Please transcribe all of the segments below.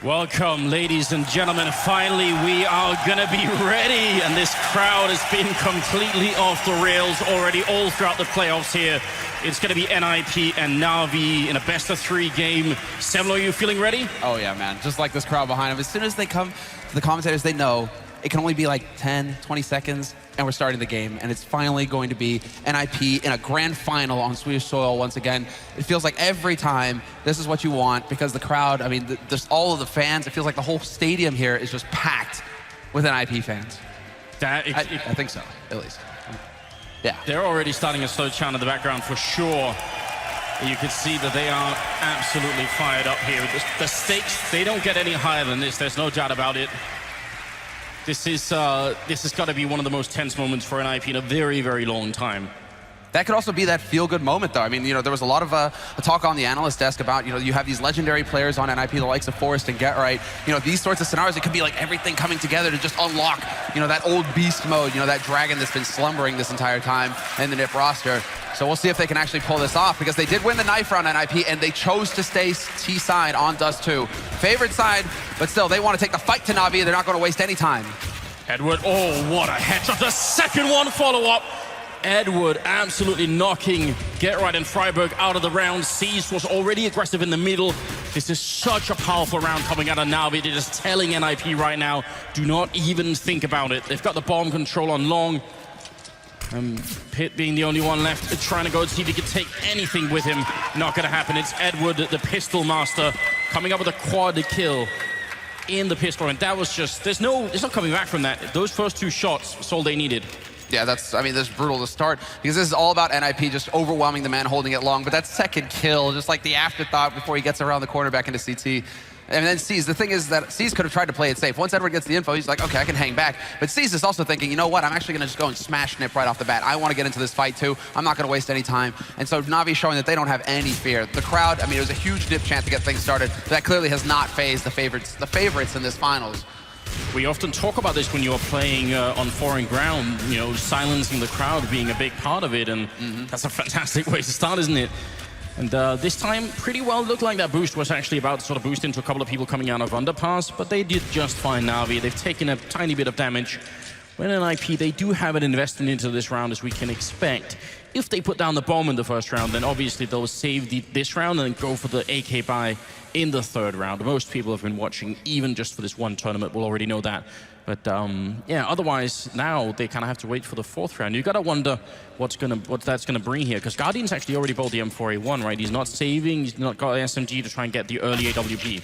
Welcome, ladies and gentlemen. Finally, we are gonna be ready, and this crowd has been completely off the rails already all throughout the playoffs here. It's gonna be NiP and Na'Vi in a best-of-3 game. Semlo, are you feeling ready? Oh yeah, man. Just like this crowd behind them. As soon as they come to the commentators, they know it can only be like 10, 20 seconds, and we're starting the game, and it's finally going to be NiP in a grand final on Swedish soil once again. It feels like every time this is what you want, because the crowd, I mean, just all of the fans, it feels like the whole stadium here is just packed with NiP fans. I think so, at least. Yeah. They're already starting a slow chant in the background for sure. You can see that they are absolutely fired up here. The stakes, they don't get any higher than this, there's no doubt about it. This has got to be one of the most tense moments for NiP in a very, very long time. That could also be that feel-good moment, though. I mean, there was a lot of talk on the analyst desk about, you have these legendary players on NiP, the likes of Forrest and GetRight. These sorts of scenarios, it could be like everything coming together to just unlock, that old beast mode, that dragon that's been slumbering this entire time in the NiP roster. So we'll see if they can actually pull this off, because they did win the knife round on NiP, and they chose to stay T side on Dust2. Favorite side, but still, they want to take the fight to Na'Vi. They're not going to waste any time. Edward, oh, what a headshot. The second one follow-up. Edward absolutely knocking GetRight and Freiburg out of the round. Seized was already aggressive in the middle. This is such a powerful round coming out of Na'Vi. They're just telling NiP right now, do not even think about it. They've got the bomb control on long. Pit being the only one left, trying to go to see if he can take anything with him. Not going to happen. It's Edward, the pistol master, coming up with a quad kill in the pistol. And that was just, there's no coming back from that. Those first 2 shots was all they needed. Yeah, this is brutal to start, because this is all about NiP just overwhelming the man holding it long. But that second kill, just like the afterthought before he gets around the corner back into CT. And then Seas, the thing is that Seas could have tried to play it safe. Once Edward gets the info, he's like, okay, I can hang back. But Seas is also thinking, you know what, I'm actually gonna just go and smash NiP right off the bat. I want to get into this fight too. I'm not gonna waste any time. And so Na'Vi showing that they don't have any fear. The crowd, it was a huge NiP chant to get things started. That clearly has not phased the favorites in this finals. We often talk about this when you're playing on foreign ground, silencing the crowd being a big part of it, and that's a fantastic way to start, isn't it? And this time, pretty well looked like that boost was actually about to sort of boost into a couple of people coming out of underpass, but they did just fine, Na'Vi. They've taken a tiny bit of damage. When NiP, they do have an investment into this round, as we can expect. If they put down the bomb in the first round, then obviously they'll save this round and go for the AK buy in the third round. Most people have been watching, even just for this one tournament, will already know that. But yeah, otherwise now they kind of have to wait for the fourth round. You got to wonder what that's gonna bring here, because Guardian's actually already bought the M4A1, right? He's not saving, he's not got SMG to try and get the early AWP.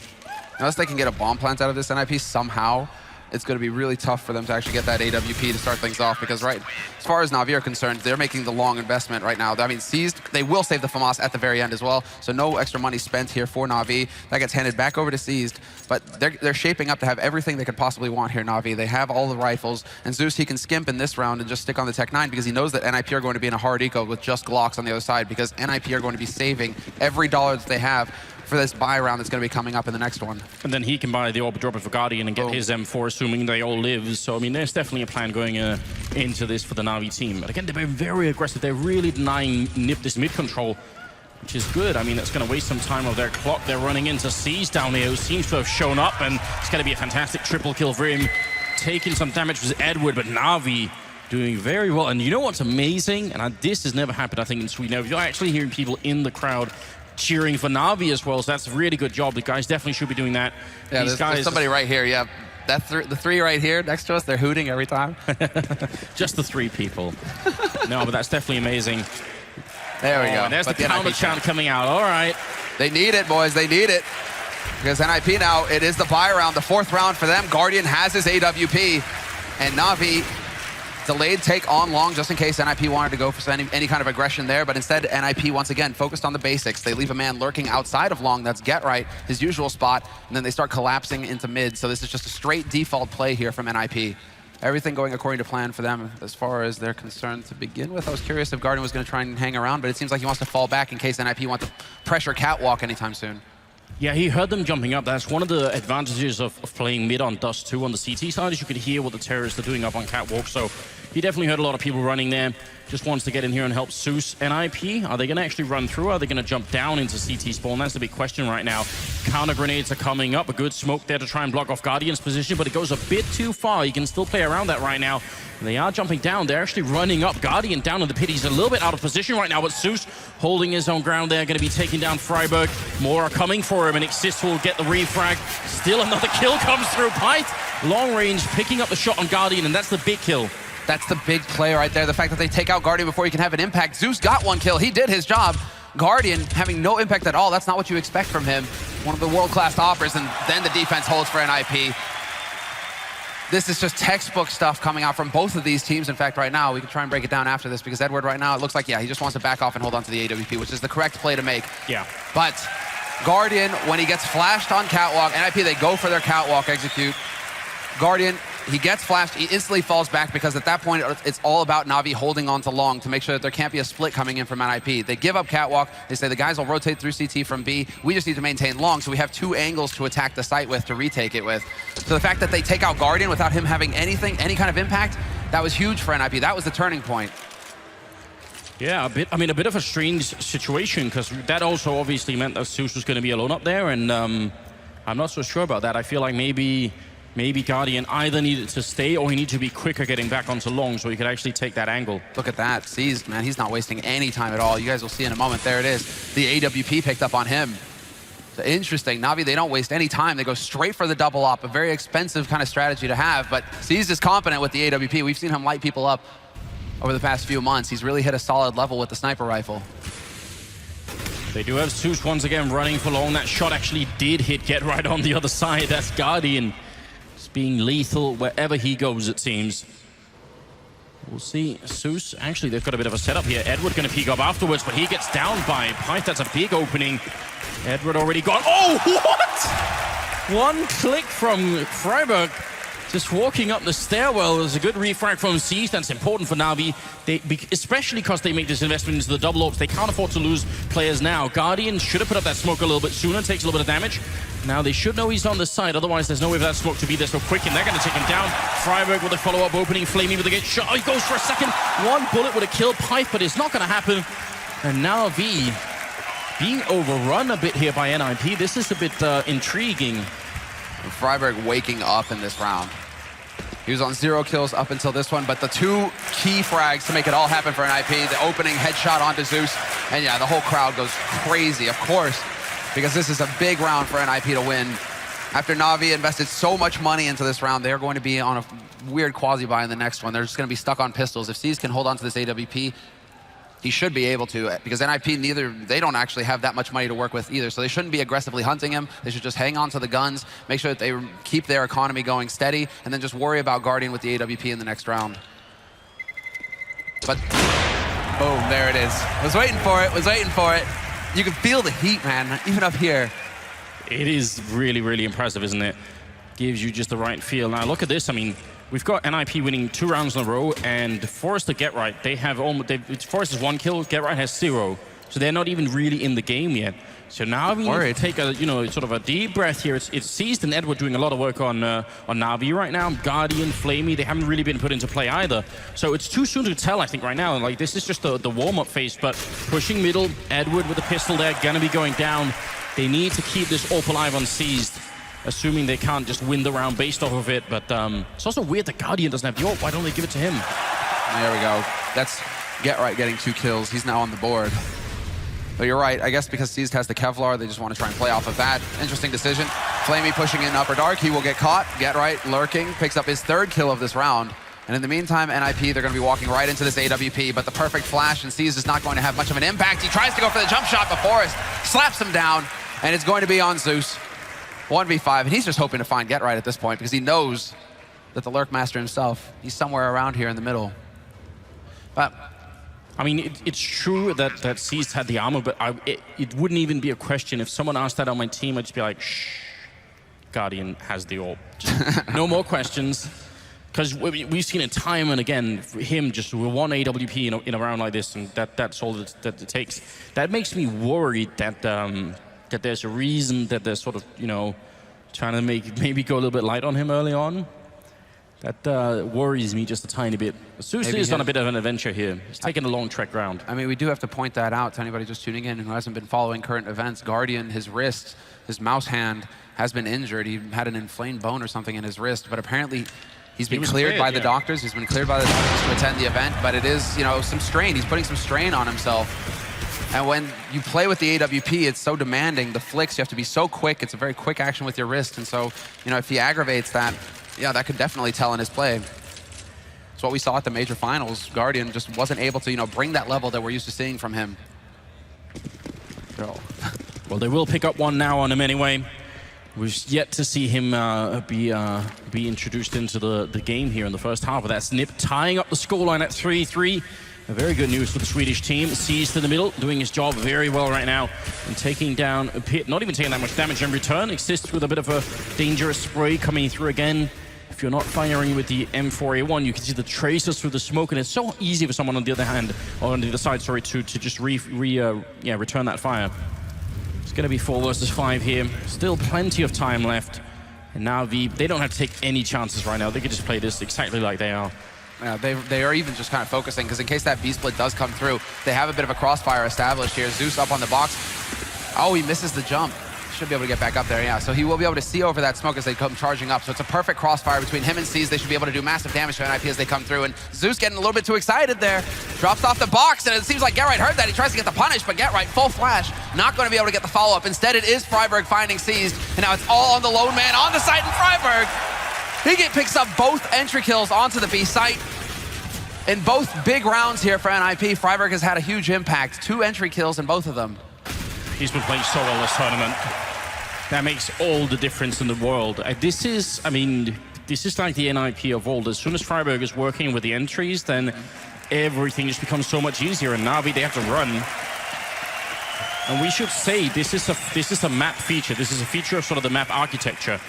Unless they can get a bomb plant out of this NiP somehow, it's going to be really tough for them to actually get that AWP to start things off, because as far as Na'Vi are concerned, they're making the long investment right now. Seized, they will save the FAMAS at the very end as well, so no extra money spent here for Na'Vi. That gets handed back over to Seized, but they're shaping up to have everything they could possibly want here, Na'Vi. They have all the rifles, and Zeus, he can skimp in this round and just stick on the Tech 9, because he knows that NiP are going to be in a hard eco with just Glocks on the other side, because NiP are going to be saving every dollar that they have for this buy round that's going to be coming up in the next one. And then he can buy the Orb Dropper for Guardian and get his M4, assuming they all live. So, there's definitely a plan going into this for the Na'Vi team. But again, they've been very aggressive. They're really denying NiP this mid control, which is good. That's going to waste some time of their clock. They're running into Seas down here, who seems to have shown up, and it's going to be a fantastic triple kill for him. Taking some damage was Edward, but Na'Vi doing very well. And you know what's amazing? And this has never happened, I think, in Sweden. You're actually hearing people in the crowd cheering for Na'Vi as well, so that's a really good job. The guys definitely should be doing that. Yeah, there's somebody right here, yeah. The 3 right here next to us, they're hooting every time. Just the 3 people. No, but that's definitely amazing. There we go. And there's the counter chant coming out, all right. They need it, boys, they need it. Because NiP now, it is the buy round, the 4th round for them. Guardian has his AWP, and Na'Vi delayed take on long just in case NiP wanted to go for any kind of aggression there, but instead NiP once again focused on the basics. They leave a man lurking outside of long, that's GetRight, his usual spot, and then they start collapsing into mid. So this is just a straight default play here from NiP. Everything going according to plan for them as far as they're concerned to begin with. I was curious if Guardian was going to try and hang around, but it seems like he wants to fall back in case NiP wants to pressure catwalk anytime soon. Yeah, he heard them jumping up. That's one of the advantages of playing mid on Dust2 on the CT side, is you could hear what the terrorists are doing up on catwalk. So he definitely heard a lot of people running there. Just wants to get in here and help Zeus. NiP, are they going to actually run through? Are they going to jump down into CT spawn? That's the big question right now. Counter grenades are coming up. A good smoke there to try and block off Guardian's position, but it goes a bit too far. You can still play around that right now. They are jumping down. They're actually running up. Guardian down in the pit. He's a little bit out of position right now, but Zeus holding his own ground there. Going to be taking down Freiburg. More are coming for him, and Exist will get the refrag. Still another kill comes through. Pyth, long range, picking up the shot on Guardian, and that's the big kill. That's the big play right there. The fact that they take out Guardian before he can have an impact. Zeus got one kill. He did his job. Guardian having no impact at all. That's not what you expect from him. One of the world-class offers, and then the defense holds for NiP. This is just textbook stuff coming out from both of these teams. In fact, right now, we can try and break it down after this because Edward right now, it looks like, yeah, he just wants to back off and hold on to the AWP, which is the correct play to make. Yeah. But Guardian, when he gets flashed on catwalk, NiP, they go for their catwalk execute. Guardian, he gets flashed, he instantly falls back because at that point, it's all about Na'Vi holding on to long to make sure that there can't be a split coming in from NiP. They give up catwalk, they say the guys will rotate through CT from B, we just need to maintain long, so we have two angles to attack the site with, to retake it with. So the fact that they take out Guardian without him having anything, any kind of impact, that was huge for NiP. That was the turning point. Yeah, a bit of a strange situation, because that also obviously meant that Zeus was going to be alone up there, and I'm not so sure about that. I feel like maybe Guardian either needed to stay or he needed to be quicker getting back onto long so he could actually take that angle. Look at that. Seized, man, he's not wasting any time at all. You guys will see in a moment. There it is. The AWP picked up on him. So interesting. Na'Vi, they don't waste any time. They go straight for the double op, a very expensive kind of strategy to have, but Seized is confident with the AWP. We've seen him light people up over the past few months. He's really hit a solid level with the sniper rifle. They do have Zeus once again running for long. That shot actually did hit Get Right on the other side. That's Guardian. Being lethal wherever he goes, it seems. We'll see. Zeus, actually, they've got a bit of a setup here. Edward going to peek up afterwards, but he gets down by Pyth. That's a big opening. Edward already gone. Oh, what? One click from Freiburg. Just walking up the stairwell. There's a good refrag from Seized. That's important for Na'Vi, especially because they make this investment into the double ops. They can't afford to lose players now. Guardian should have put up that smoke a little bit sooner. Takes a little bit of damage. Now they should know he's on the side. Otherwise, there's no way for that smoke to be there so quick. And they're going to take him down. Freiburg with a follow-up opening. Flamey with a good shot. Oh, he goes for a second. One bullet would have killed Pyth, but it's not going to happen. And Na'Vi being overrun a bit here by NiP. This is a bit intriguing. Freiburg waking up in this round. He was on 0 kills up until this one, but the two key frags to make it all happen for NiP, the opening headshot onto Zeus, and yeah, the whole crowd goes crazy, of course, because this is a big round for NiP to win. After Na'Vi invested so much money into this round, they're going to be on a weird quasi-buy in the next one. They're just going to be stuck on pistols. If Seized can hold on to this AWP, he should be able to, because NiP, they don't actually have that much money to work with either, so they shouldn't be aggressively hunting him. They should just hang on to the guns, make sure that they keep their economy going steady, and then just worry about Guardian with the AWP in the next round. But, boom, there it is. Was waiting for it, was waiting for it. You can feel the heat, man, even up here. It is really, really impressive, isn't it? Gives you just the right feel. Now, look at this. I mean, we've got NiP winning 2 rounds in a row, and Forrester Get Right, they have almost, Forrester's 1 kill, Get Right has 0. So they're not even really in the game yet. So now we need to take a, sort of a deep breath here. It's Seized and Edward doing a lot of work on Na'Vi right now. Guardian, Flamey, they haven't really been put into play either. So it's too soon to tell, I think, right now. Like, this is just the warm-up phase, but pushing middle, Edward with the pistol there, gonna be going down. They need to keep this AWP alive on Seized, assuming they can't just win the round based off of it. But it's also weird that Guardian doesn't have the AWP. Why don't they give it to him? There we go. That's Get Right getting 2 kills. He's now on the board. But you're right. I guess because Seized has the Kevlar, they just want to try and play off of that. Interesting decision. Flamey pushing in upper dark. He will get caught. Get Right lurking. Picks up his 3rd kill of this round. And in the meantime, NiP, they're going to be walking right into this AWP, but the perfect flash, and Seized is not going to have much of an impact. He tries to go for the jump shot, but Forrest slaps him down, and it's going to be on Zeus. 1v5, and he's just hoping to find Get Right at this point because he knows that the Lurk Master himself, he's somewhere around here in the middle. But I mean, it's true that Seized had the armor, but it wouldn't even be a question. If someone asked that on my team, I'd just be like, shh, Guardian has the AWP. Just no more questions. Because we've seen it time and again, him just with 1 AWP in a round like this, and that's all that it takes. That makes me worried that that there's a reason that they're sort of, trying to maybe go a little bit light on him early on. That worries me just a tiny bit. Zeus is on a bit of an adventure here. He's taking a long trek round. I mean, we do have to point that out to anybody just tuning in who hasn't been following current events. Guardian, his wrist, his mouse hand has been injured. He had an inflamed bone or something in his wrist, but apparently he's been cleared by the doctors. He's been cleared by the doctors to attend the event, but it is, you know, some strain. He's putting some strain on himself. And when you play with the AWP, it's so demanding. The flicks, you have to be so quick. It's a very quick action with your wrist. And so, you know, if he aggravates that, yeah, that could definitely tell in his play. It's what we saw at the major finals. Guardian just wasn't able to, you know, bring that level that we're used to seeing from him. Well, they will pick up one now on him anyway. We've yet to see him be introduced into the game here in the first half. But that's NiP tying up the scoreline at 3-3. Very good news for the Swedish team. Seized in the middle, doing his job very well right now, and taking down a pit, not even taking that much damage in return. Exists with a bit of a dangerous spray coming through again. If you're not firing with the M4A1, you can see the traces through the smoke, and it's so easy for someone on the other hand, or on the other side, sorry, to just return that fire. It's going to be 4 versus 5 here. Still plenty of time left, and now they don't have to take any chances right now. They can just play this exactly like they are. Yeah, they are even just kind of focusing, because in case that B-split does come through, they have a bit of a crossfire established here. Zeus up on the box. Oh, he misses the jump. Should be able to get back up there, yeah. So he will be able to see over that smoke as they come charging up. So it's a perfect crossfire between him and C's. They should be able to do massive damage to NiP as they come through. And Zeus getting a little bit too excited there. Drops off the box, and it seems like GetRight heard that. He tries to get the punish, but GetRight, full flash, not going to be able to get the follow-up. Instead, it is Friberg finding Seized, and now it's all on the lone man on the site, and Friberg, picks up both entry kills onto the B site. In both big rounds here for NiP, Friberg has had a huge impact. 2 entry kills in both of them. He's been playing so well this tournament. That makes all the difference in the world. This is like the NiP of old. As soon as Friberg is working with the entries, then everything just becomes so much easier. And Na'Vi, they have to run. And we should say this is a map feature. This is a feature of sort of the map architecture.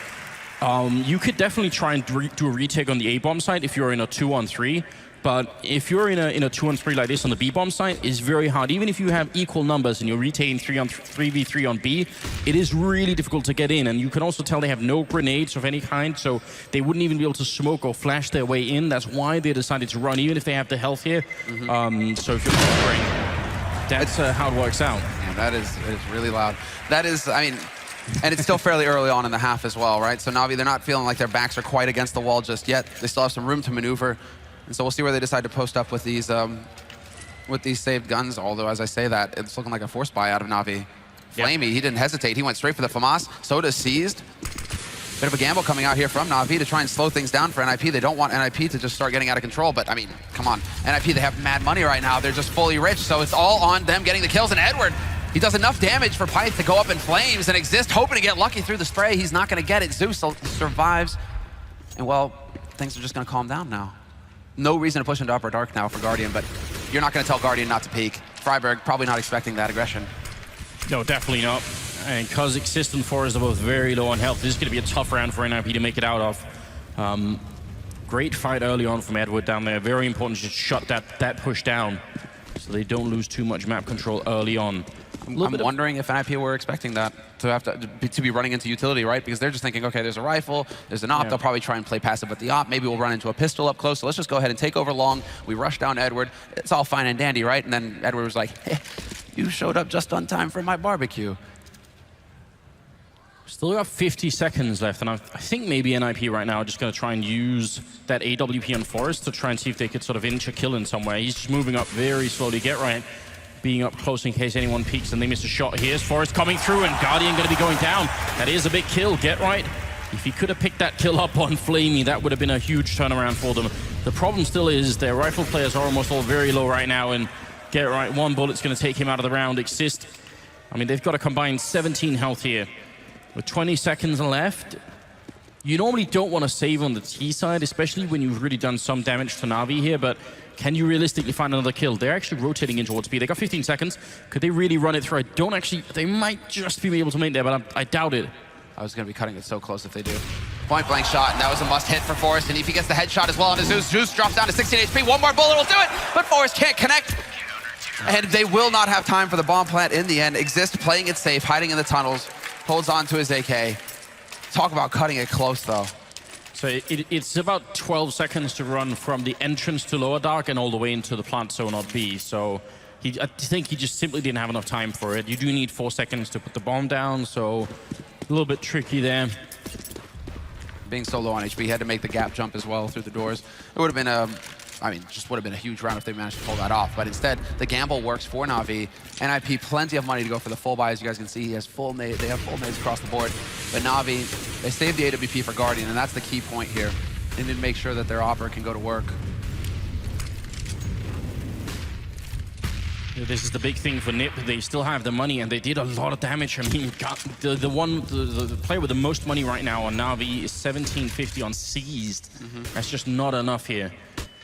You could definitely try and do a retake on the A-bomb side if you're in a 2-on-3. But if you're in a 2-on-3 like this on the B-bomb side, it's very hard. Even if you have equal numbers and you're retaining 3v3 on B, it is really difficult to get in. And you can also tell they have no grenades of any kind, so they wouldn't even be able to smoke or flash their way in. That's why they decided to run, even if they have the health here. So if you're covering, that's how it works out. Yeah, it is really loud. That is, I mean, and it's still fairly early on in the half as well, right? So Na'Vi, they're not feeling like their backs are quite against the wall just yet. They still have some room to maneuver. And so we'll see where they decide to post up with these saved guns. Although, as I say that, it's looking like a force buy out of Na'Vi. Flamey, he didn't hesitate. He went straight for the FAMAS. Soda Seized. Bit of a gamble coming out here from Na'Vi to try and slow things down for NiP. They don't want NiP to just start getting out of control. But, I mean, come on. NiP, they have mad money right now. They're just fully rich. So it's all on them getting the kills. And Edward, he does enough damage for Pyth to go up in flames and Exist, hoping to get lucky through the spray. He's not going to get it. Zeus survives. And, well, things are just going to calm down now. No reason to push into Upper Dark now for Guardian, but you're not going to tell Guardian not to peek. Friberg probably not expecting that aggression. No, definitely not. And because Exist and Forest are both very low on health, this is going to be a tough round for NiP to make it out of. Great fight early on from Edward down there. Very important to shut that push down so they don't lose too much map control early on. I'm wondering if NiP were expecting that to be running into utility, right? Because they're just thinking, okay, there's a rifle, there's an op. They'll probably try and play passive with the op. Maybe we'll run into a pistol up close. So let's just go ahead and take over long. We rush down Edward. It's all fine and dandy, right? And then Edward was like, hey, you showed up just on time for my barbecue. Still got 50 seconds left, and I think maybe NiP right now are just going to try and use that AWP on Forest to try and see if they could sort of inch a kill in some way. He's just moving up very slowly. GetRight being up close in case anyone peeks and they miss a shot. Here's Forest coming through, and Guardian going to be going down. That is a big kill. GetRight, if he could have picked that kill up on Flamey, that would have been a huge turnaround for them. The problem still is their rifle players are almost all very low right now, and GetRight, 1 bullet's going to take him out of the round. Exist, I mean, they've got a combined 17 health here. With 20 seconds left, you normally don't want to save on the T side, especially when you've really done some damage to Na'Vi here, but can you realistically find another kill? They're actually rotating in towards B. They got 15 seconds. Could they really run it through? They might just be able to make there, but I doubt it. I was going to be cutting it so close if they do. Point blank shot, and that was a must hit for Forest, and if he gets the headshot as well on his Zeus, Zeus drops down to 16 HP. 1 more bullet will do it, but Forest can't connect. And they will not have time for the bomb plant in the end. Exist playing it safe, hiding in the tunnels, holds on to his AK. Talk about cutting it close, though. So it's about 12 seconds to run from the entrance to Lower Dark and all the way into the plant zone on B. So I think he just simply didn't have enough time for it. You do need 4 seconds to put the bomb down, so a little bit tricky there. Being so low on HP, he had to make the gap jump as well through the doors. It would have been just would have been a huge round if they managed to pull that off. But instead, the gamble works for Na'Vi. NiP, plenty of money to go for the full buy. As you guys can see, he has full nade. They have full nades across the board. But Na'Vi, they saved the AWP for Guardian, and that's the key point here. They need to make sure that their opera can go to work. This is the big thing for NiP. They still have the money, and they did a lot of damage. I mean, the player with the most money right now on Na'Vi is 1750 on Seized. That's just not enough here.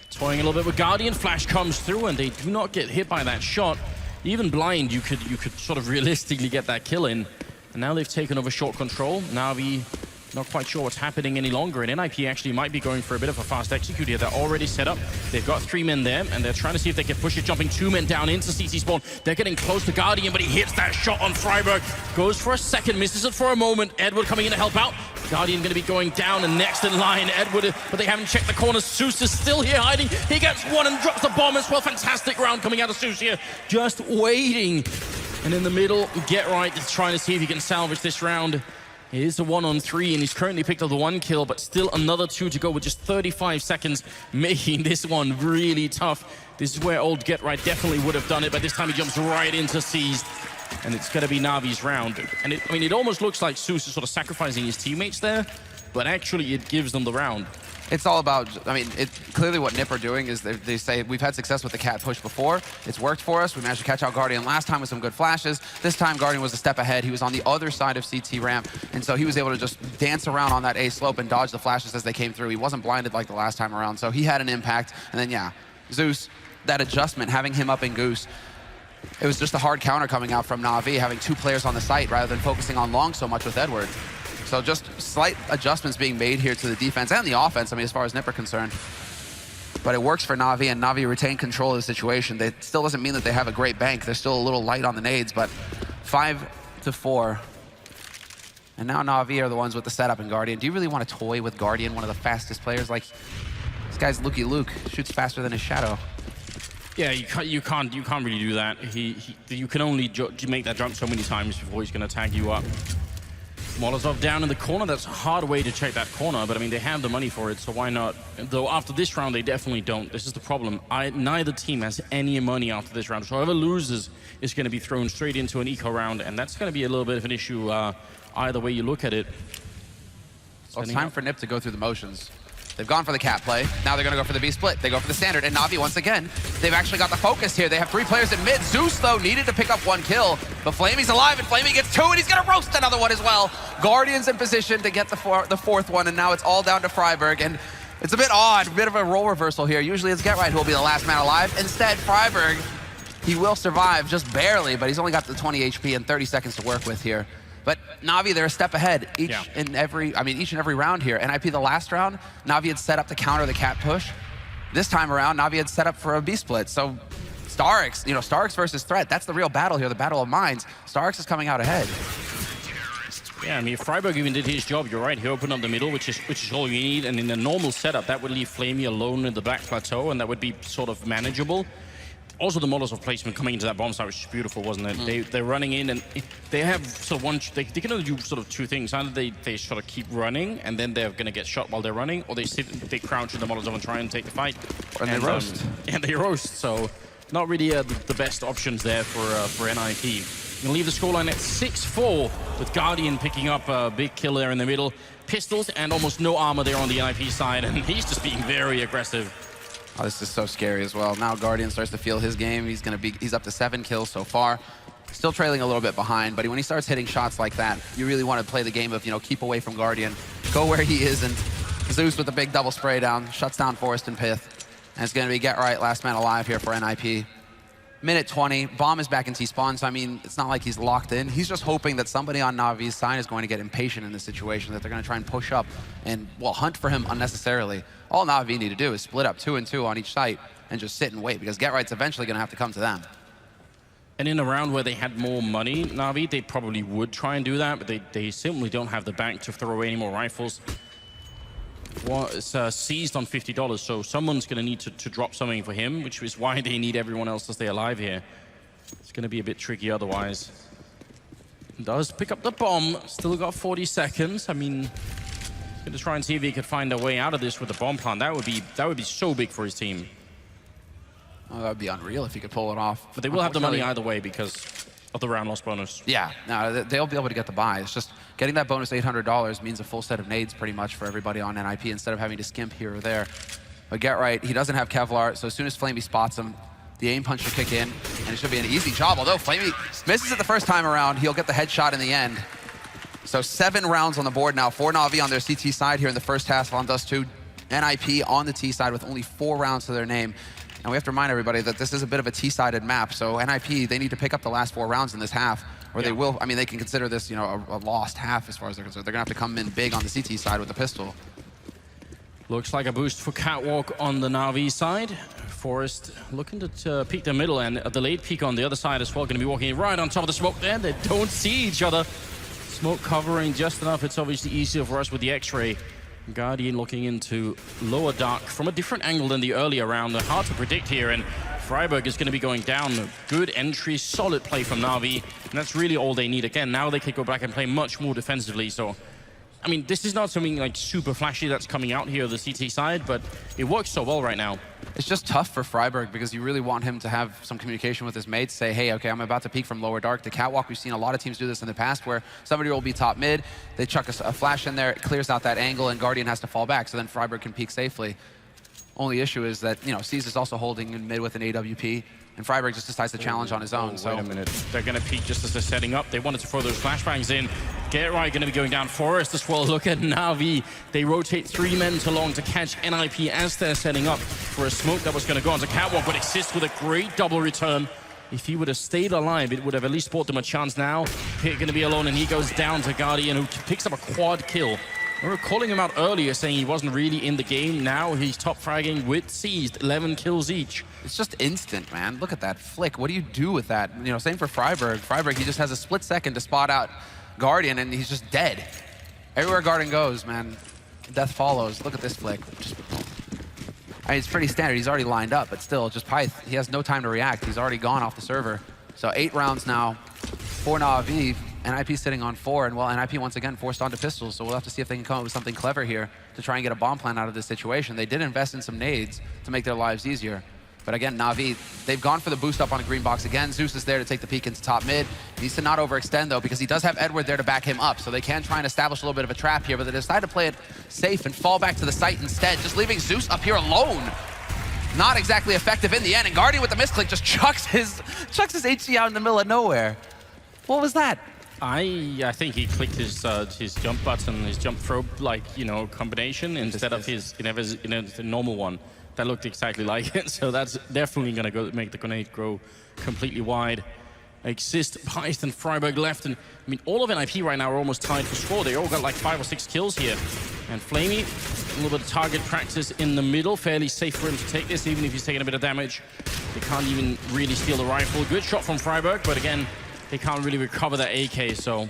Toying a little bit with Guardian. Flash comes through, and they do not get hit by that shot. Even blind, you could sort of realistically get that kill in. And now they've taken over short control. Na'Vi not quite sure what's happening any longer, and NiP actually might be going for a bit of a fast execute here. They're already set up. They've got 3 men there, and they're trying to see if they can push it, jumping 2 men down into CT spawn. They're getting close to Guardian, but he hits that shot on Freiburg. Goes for a second, misses it for a moment. Edward coming in to help out. Guardian going to be going down, and next in line, Edward, but they haven't checked the corner. Zeus is still here hiding. He gets one and drops the bomb as well. Fantastic round coming out of Zeus here, just waiting. And in the middle, Get Right is trying to see if he can salvage this round. It is a 1-on-3, and he's currently picked up the 1 kill, but still another 2 to go with just 35 seconds, making this one really tough. This is where old Get Right definitely would have done it, but this time he jumps right into Seized, and it's going to be Na'Vi's round. And it almost looks like Zeus is sort of sacrificing his teammates there, but actually it gives them the round. It's all about, clearly what NiP are doing is they say, we've had success with the cat push before. It's worked for us. We managed to catch out Guardian last time with some good flashes. This time, Guardian was a step ahead. He was on the other side of CT ramp, and so he was able to just dance around on that A slope and dodge the flashes as they came through. He wasn't blinded like the last time around, so he had an impact. And then, yeah, Zeus, that adjustment, having him up in Goose, it was just a hard counter coming out from Na'Vi, having 2 players on the site rather than focusing on Long so much with Edward. So just slight adjustments being made here to the defense and the offense, as far as NiP are concerned. But it works for Na'Vi, and Na'Vi retain control of the situation. It still doesn't mean that they have a great bank. They're still a little light on the nades, but 5-4. And now Na'Vi are the ones with the setup in Guardian. Do you really want to toy with Guardian, one of the fastest players? Like, this guy's Lukey Luke, shoots faster than his shadow. Yeah, you can't really do that. You can only make that jump so many times before he's going to tag you up. Molotov down in the corner. That's a hard way to check that corner, but they have the money for it, so why not? Though after this round, they definitely don't. This is the problem. Neither team has any money after this round, so whoever loses is going to be thrown straight into an eco round, and that's going to be a little bit of an issue either way you look at it. Well, it's time for NiP to go through the motions. They've gone for the cat play. Now they're going to go for the B split. They go for the standard. And Na'Vi, once again, they've actually got the focus here. They have 3 players in mid. Zeus, though, needed to pick up 1 kill. But Flamey's alive, and Flamey gets 2, and he's going to roast another one as well. Guardian's in position to get the 4th one, and now it's all down to Freiburg. And it's a bit odd, a bit of a role reversal here. Usually it's Get Right who will be the last man alive. Instead, Freiburg, he will survive just barely, but he's only got the 20 HP and 30 seconds to work with here. But Na'Vi, they're a step ahead each and every round here. NiP, the last round, Na'Vi had set up to counter the cat push. This time around, Na'Vi had set up for a B split. So Starix, Starix versus Threat, that's the real battle here, the battle of minds. Starix is coming out ahead. Yeah, Freiburg even did his job. You're right. He opened up the middle, which is all you need. And in a normal setup, that would leave Flamey alone in the back plateau, and that would be sort of manageable. Also, the Molotov placement coming into that bomb site was beautiful, wasn't it? They're running in, and they have sort of they can only do sort of 2 things. Either they sort of keep running, and then they're going to get shot while they're running, or they crouch in the Molotov and try and take the fight. And they roast. And they roast, so not really the best options there for NiP. Going to leave the scoreline at 6-4, with Guardian picking up a big kill there in the middle. Pistols and almost no armor there on the NiP side, and he's just being very aggressive. Oh, this is so scary as well. Now Guardian starts to feel his game. He's up to 7 kills so far. Still trailing a little bit behind, but when he starts hitting shots like that, you really want to play the game of, keep away from Guardian. Go where he is, and Zeus with a big double spray down, shuts down Forest and Pith. And it's going to be Get Right, last man alive here for NiP. Minute 20, Bomb is back in T-spawn, so it's not like he's locked in. He's just hoping that somebody on Na'Vi's side is going to get impatient in this situation, that they're going to try and push up and, hunt for him unnecessarily. All Na'Vi need to do is split up 2 and 2 on each site and just sit and wait, because Get Right's eventually going to have to come to them. And in a round where they had more money, Na'Vi, they probably would try and do that, but they simply don't have the bank to throw away any more rifles. was seized on $50, so someone's going to need to drop something for him, which is why they need everyone else to stay alive here. It's going to be a bit tricky otherwise. Does pick up the bomb, still got 40 seconds. I mean, he's going to try and see if he could find a way out of this with the bomb plant. That would be so big for his team. Oh, that would be unreal if he could pull it off. But they will have the money either way because of the round loss bonus. Yeah, no, they'll be able to get the buy. It's just getting that bonus $800 means a full set of nades pretty much for everybody on NiP instead of having to skimp here or there. But get right, he doesn't have Kevlar, so as soon as Flamey spots him, the aim punch will kick in, and it should be an easy job. Although Flamey misses it the first time around, he'll get the headshot in the end. So 7 rounds on the board now for Na'Vi on their CT side here in the first half on Dust2. NiP on the T side with only 4 rounds to their name. And we have to remind everybody that this is a bit of a T-sided map, so NiP, they need to pick up the last 4 rounds in this half, or they will, I mean, they can consider this, you know, a lost half as far as they're concerned. They're gonna have to come in big on the CT side with the pistol. Looks like a boost for Catwalk on the Na'Vi side. Forest looking to peek the middle, and a delayed peek on the other side as well. Going to be walking right on top of the smoke there. They don't see each other. Smoke covering just enough. It's obviously easier for us with the X-ray. Guardian looking into lower dark from a different angle than the earlier round. Hard to predict here, and Freiburg is going to be going down. Good entry, solid play from Na'Vi, and that's really all they need. Again, now they can go back and play much more defensively, so I mean, this is not something like super flashy that's coming out here on the CT side, but it works so well right now. It's just tough for Freiburg because you really want him to have some communication with his mates, say, hey, okay, I'm about to peek from lower dark to catwalk. We've seen a lot of teams do this in the past where somebody will be top mid, they chuck a flash in there, it clears out that angle, and Guardian has to fall back, so then Freiburg can peek safely. Only issue is that, you know, C's is also holding in mid with an AWP, and Freiburg just decides to challenge on his own. Wait a minute. They're going to peek just as they're setting up. They wanted to throw those flashbangs in. Get right, going to be going down Forest as well. Look at Na'Vi. They rotate 3 men to long to catch NiP as they're setting up for a smoke that was going to go onto Catwalk, but Exist with a great double return. If he would have stayed alive, it would have at least bought them a chance now. Pit going to be alone, and he goes down to Guardian, who picks up a quad kill. We were calling him out earlier, saying he wasn't really in the game. Now he's top fragging with Seized, 11 kills each. It's just instant, man. Look at that flick. What do you do with that? You know, same for Freiburg. Freiburg, he just has a split second to spot out Guardian, and he's just dead. Everywhere Guardian goes, man, death follows. Look at this flick. I mean, it's pretty standard. He's already lined up, but still, just Pyth, he has no time to react. He's already gone off the server. So 8 rounds now for Na'Vi. NiP sitting on 4, and well, NiP once again forced onto pistols, so we'll have to see if they can come up with something clever here to try and get a bomb plan out of this situation. They did invest in some nades to make their lives easier. But again, Na'Vi, they've gone for the boost up on a green box again. Zeus is there to take the peek into top mid. He needs to not overextend, though, because he does have Edward there to back him up, so they can try and establish a little bit of a trap here, but they decide to play it safe and fall back to the site instead, just leaving Zeus up here alone. Not exactly effective in the end, and Guardian with the misclick just chucks his HC out in the middle of nowhere. What was that? I think he clicked his jump button, his jump throw, like, you know, combination instead of his normal one. That looked exactly like it, so that's definitely gonna go make the grenade grow completely wide. Exist, Pyth, and Freiburg left, and I mean, all of NiP right now are almost tied for score. They all got like 5 or 6 kills here. And Flamey, a little bit of target practice in the middle, fairly safe for him to take this, even if he's taking a bit of damage. They can't even really steal the rifle. Good shot from Freiburg, but again, they can't really recover that AK, so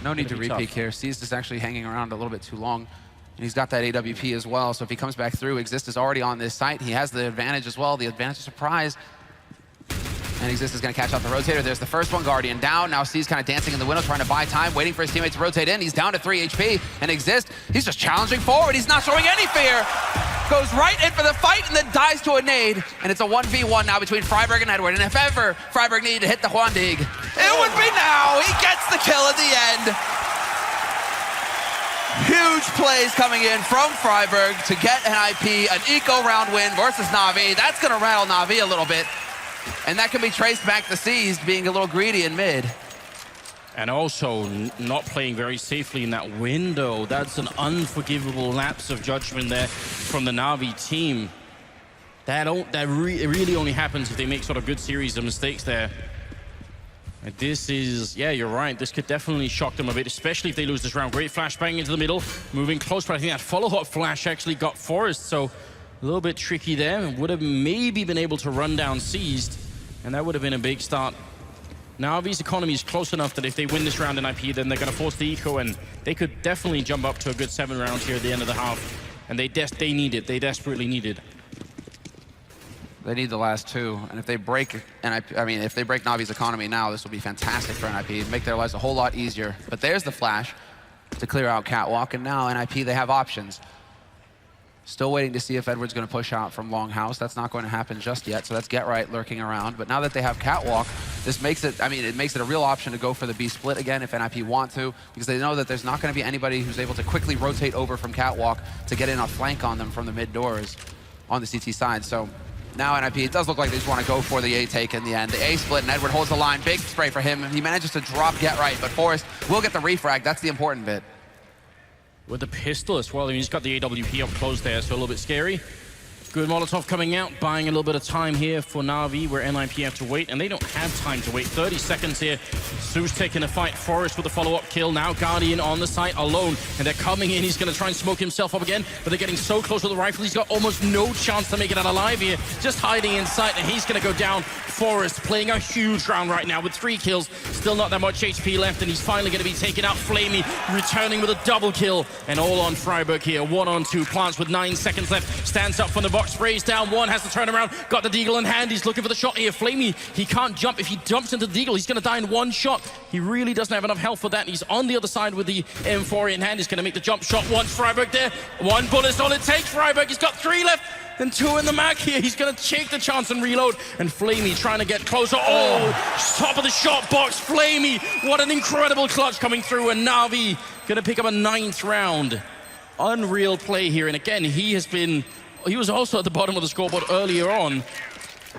no need to repeat here. Seized is actually hanging around a little bit too long, and he's got that AWP as well, so if he comes back through, Exist is already on this site. He has the advantage as well, the advantage of surprise. And Exist is going to catch out the rotator. There's the first one, Guardian down. Now C's kind of dancing in the window, trying to buy time, waiting for his teammate to rotate in. He's down to 3 HP, and Exist, he's just challenging forward. He's not showing any fear. Goes right in for the fight and then dies to a nade. And it's a 1v1 now between Freiburg and Edward. And if ever Freiburg needed to hit the Huandig, it would be now. He gets the kill at the end. Huge plays coming in from Freiburg to get NiP an eco round win versus Na'Vi. That's going to rattle Na'Vi a little bit. And that can be traced back to Seized being a little greedy in mid. And also not playing very safely in that window. That's an unforgivable lapse of judgment there from the Na'Vi team. That really only happens if they make sort of good series of mistakes there. And this is, yeah, you're right. This could definitely shock them a bit, especially if they lose this round. Great flashbang into the middle, moving close, but I think that follow-up flash actually got Forest, so a little bit tricky there. Would have maybe been able to run down Seized, and that would have been a big start. Na'Vi's economy is close enough that if they win this round in NiP, then they're going to force the eco, and they could definitely jump up to a good 7 rounds here at the end of the half. and they need it. They desperately need it. They need the last two, and if they break if they break Navi's economy now, this will be fantastic for NiP, make their lives a whole lot easier. But there's the flash to clear out Catwalk, and now NiP, they have options. Still waiting to see if Edward's going to push out from Longhouse. That's not going to happen just yet, so that's Get Right lurking around. But now that they have Catwalk, this makes it, it makes it a real option to go for the B split again if NiP want to, because they know that there's not going to be anybody who's able to quickly rotate over from Catwalk to get in a flank on them from the mid doors on the CT side. So now NiP, it does look like they just want to go for the A take in the end. The A split, and Edward holds the line. Big spray for him. He manages to drop Get Right, but Forrest will get the refrag. That's the important bit. With the pistol as well. I mean, he's got the AWP up close there, so a little bit scary. Good Molotov coming out, buying a little bit of time here for Na'Vi, where NiP have to wait, and they don't have time to wait. 30 seconds here. Su's taking a fight. Forrest with a follow-up kill. Now Guardian on the site alone, and they're coming in. He's going to try and smoke himself up again, but they're getting so close with the rifle. He's got almost no chance to make it out alive here. Just hiding in sight, and he's going to go down. Forrest playing a huge round right now with 3 kills. Still not that much HP left, and he's finally going to be taken out. Flamey returning with a double kill, and all on Freiburg here. 1-on-2. Plants with 9 seconds left. Stands up from the box, sprays down one, has to turn around. Got the deagle in hand. He's looking for the shot here. Flamey, he can't jump. If he jumps into the deagle, he's going to die in one shot. He really doesn't have enough health for that. He's on the other side with the M4 in hand. He's going to make the jump shot once. Freiburg there. 1 bullet's all it takes. Freiburg, he's got 3 left. And 2 in the mag here. He's going to take the chance and reload. And Flamey trying to get closer. Oh, top of the shot box. Flamey, what an incredible clutch coming through. And Na'Vi going to pick up a 9th round. Unreal play here. And again, he was also at the bottom of the scoreboard earlier on.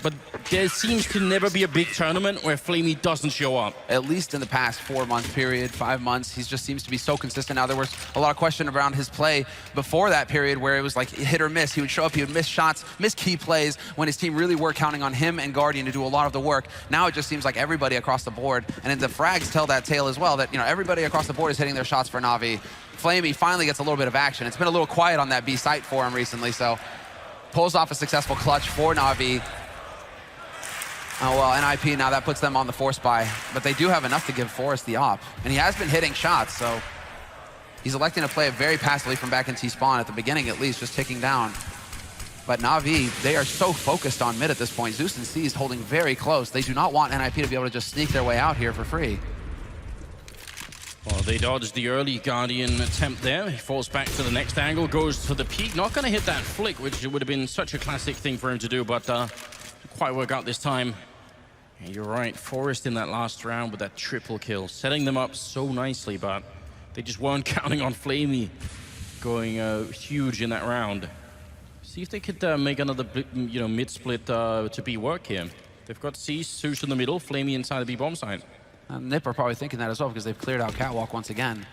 But there seems to never be a big tournament where Flamey doesn't show up. At least in the past 4-month period, 5 months, he just seems to be so consistent. Now, there was a lot of question around his play before that period where it was like hit or miss. He would show up, he would miss shots, miss key plays when his team really were counting on him and Guardian to do a lot of the work. Now it just seems like everybody across the board, and the frags tell that tale as well, that everybody across the board is hitting their shots for Na'Vi. Flamey finally gets a little bit of action. It's been a little quiet on that B site for him recently, so pulls off a successful clutch for Na'Vi. Oh, well, NiP, now that puts them on the force buy. But they do have enough to give Forrest the op. And he has been hitting shots, so he's electing to play it very passively from back in T-spawn, at the beginning at least, just ticking down. But Na'Vi, they are so focused on mid at this point. Zeus and C's holding very close. They do not want NiP to be able to just sneak their way out here for free. Well, they dodged the early Guardian attempt there. He falls back to the next angle, goes for the peak. Not going to hit that flick, which would have been such a classic thing for him to do, but didn't quite work out this time. And you're right, Forrest in that last round with that triple kill, setting them up so nicely, but they just weren't counting on Flamey going huge in that round. See if they could make another mid-split to be work here. They've got C, Zeus in the middle, Flamey inside the B bomb side. NiP are probably thinking that as well because they've cleared out Catwalk once again.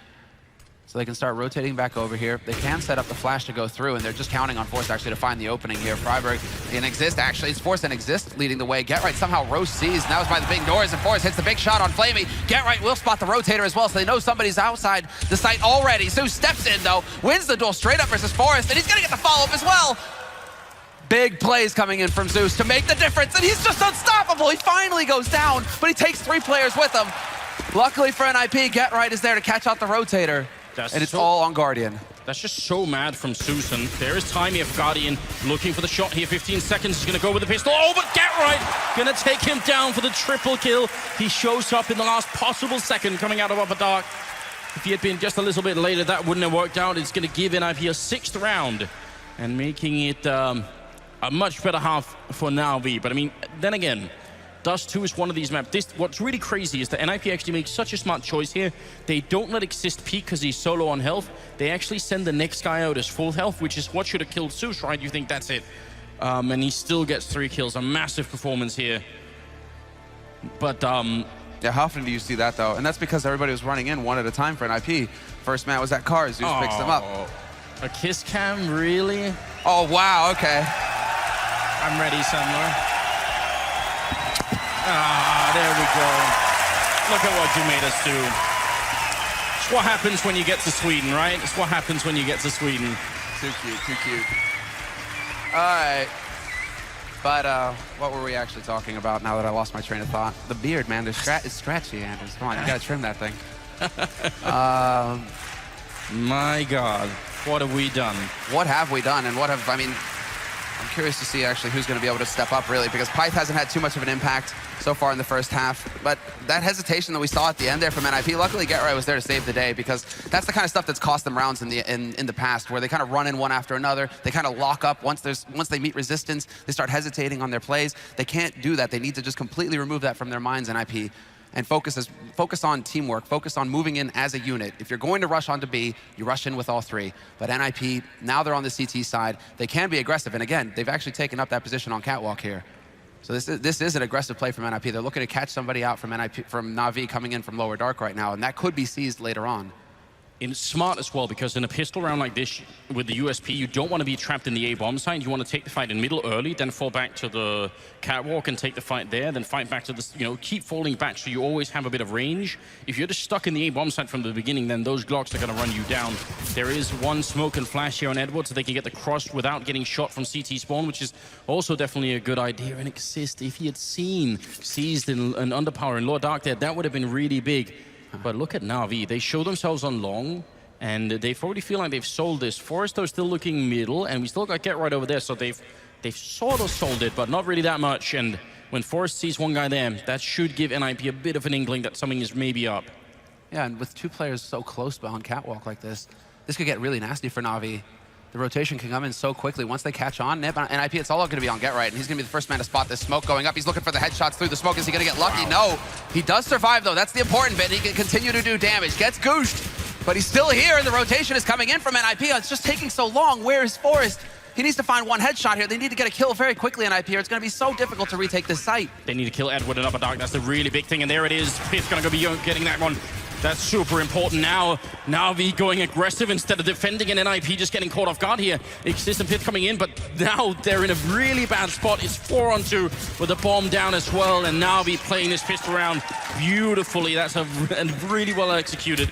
So they can start rotating back over here. They can set up the flash to go through, and they're just counting on Forrest actually to find the opening here. Freiburg and Exist, actually. It's Forrest and Exist leading the way. Get Right somehow roast sees, and that was by the big doors, and Forrest hits the big shot on Flamey. Get Right will spot the rotator as well, so they know somebody's outside the site already. Zeus steps in, though, wins the duel straight up versus Forrest, and he's gonna get the follow-up as well. Big plays coming in from Zeus to make the difference, and he's just unstoppable. He finally goes down, but he takes 3 players with him. Luckily for NiP, Get Right is there to catch out the rotator. And it's all on Guardian. That's just so mad from Susan. There is time here for Guardian, looking for the shot here. 15 seconds, he's gonna go with the pistol. Oh, but Get Right gonna take him down for the triple kill. He shows up in the last possible second coming out of Upper Dark. If he had been just a little bit later, that wouldn't have worked out. It's gonna give NiP a 6th round and making it a much better half for Na'Vi. But I mean, then again, Dust2 is one of these maps. What's really crazy is that NiP actually makes such a smart choice here. They don't let Exist peek because he's solo on health. They actually send the next guy out as full health, which is what should have killed Zeus, right? You think that's it. And he still gets 3 kills. A massive performance here. But yeah, how often do you see that, though? And that's because everybody was running in one at a time for NiP. First man was that car. Zeus picks them up. A kiss cam, really? Oh, wow, okay. I'm ready somewhere. Ah, there we go. Look at what you made us do. It's what happens when you get to Sweden, right? It's what happens when you get to Sweden. Too cute, too cute. All right. But what were we actually talking about now that I lost my train of thought? The beard, man. It's scratchy, Anders. Come on, you gotta trim that thing. My God. What have we done? What have we done? And what have, I mean, I'm curious to see actually who's going to be able to step up, really, because Pyth hasn't had too much of an impact so far in the first half. But that hesitation that we saw at the end there from NiP, luckily GetRight was there to save the day, because that's the kind of stuff that's cost them rounds in the past, where they kind of run in one after another. They kind of lock up once they meet resistance. They start hesitating on their plays. They can't do that. They need to just completely remove that from their minds, NiP, and focus on teamwork, focus on moving in as a unit. If you're going to rush onto B, you rush in with all three. But NiP, now they're on the CT side. They can be aggressive, and again, they've actually taken up that position on Catwalk here. So this is an aggressive play from NiP. They're looking to catch somebody out from Na'Vi coming in from lower dark right now, and that could be seized later on. It's smart as well, because in a pistol round like this, with the USP, you don't want to be trapped in the A bomb site. You want to take the fight in middle early, then fall back to the catwalk and take the fight there, then fight back to the, keep falling back so you always have a bit of range. If you're just stuck in the A bomb site from the beginning, then those Glocks are going to run you down. There is one smoke and flash here on Edward, so they can get the cross without getting shot from CT spawn, which is also definitely a good idea. And Exist, if he had seen Seized and Underpower in lower dark there, that would have been really big. But look at Na'Vi. They show themselves on long, and they already feel like they've sold this. Forest, though, still looking middle, and we still got GetRight over there, so they've sort of sold it, but not really that much. And when Forest sees one guy there, that should give NiP a bit of an inkling that something is maybe up. Yeah, and with two players so close behind Catwalk like this could get really nasty for Na'Vi. The rotation can come in so quickly. Once they catch on, NiP, it's all going to be on GetRight, and he's going to be the first man to spot this smoke going up. He's looking for the headshots through the smoke. Is he going to get lucky? Wow. No. He does survive, though. That's the important bit. He can continue to do damage. Gets gooshed, but he's still here, and the rotation is coming in from NiP. It's just taking so long. Where is Forest? He needs to find one headshot here. They need to get a kill very quickly in NiP. It's going to be so difficult to retake this site. They need to kill Edward in upper dark. That's the really big thing, and there it is. Pith's going to be getting that one. That's super important now. Na'Vi going aggressive instead of defending, and NiP just getting caught off guard here. Exist and Pith coming in, but now they're in a really bad spot. It's 4-on-2 with the bomb down as well, and Na'Vi playing this pistol round beautifully. That's really well executed.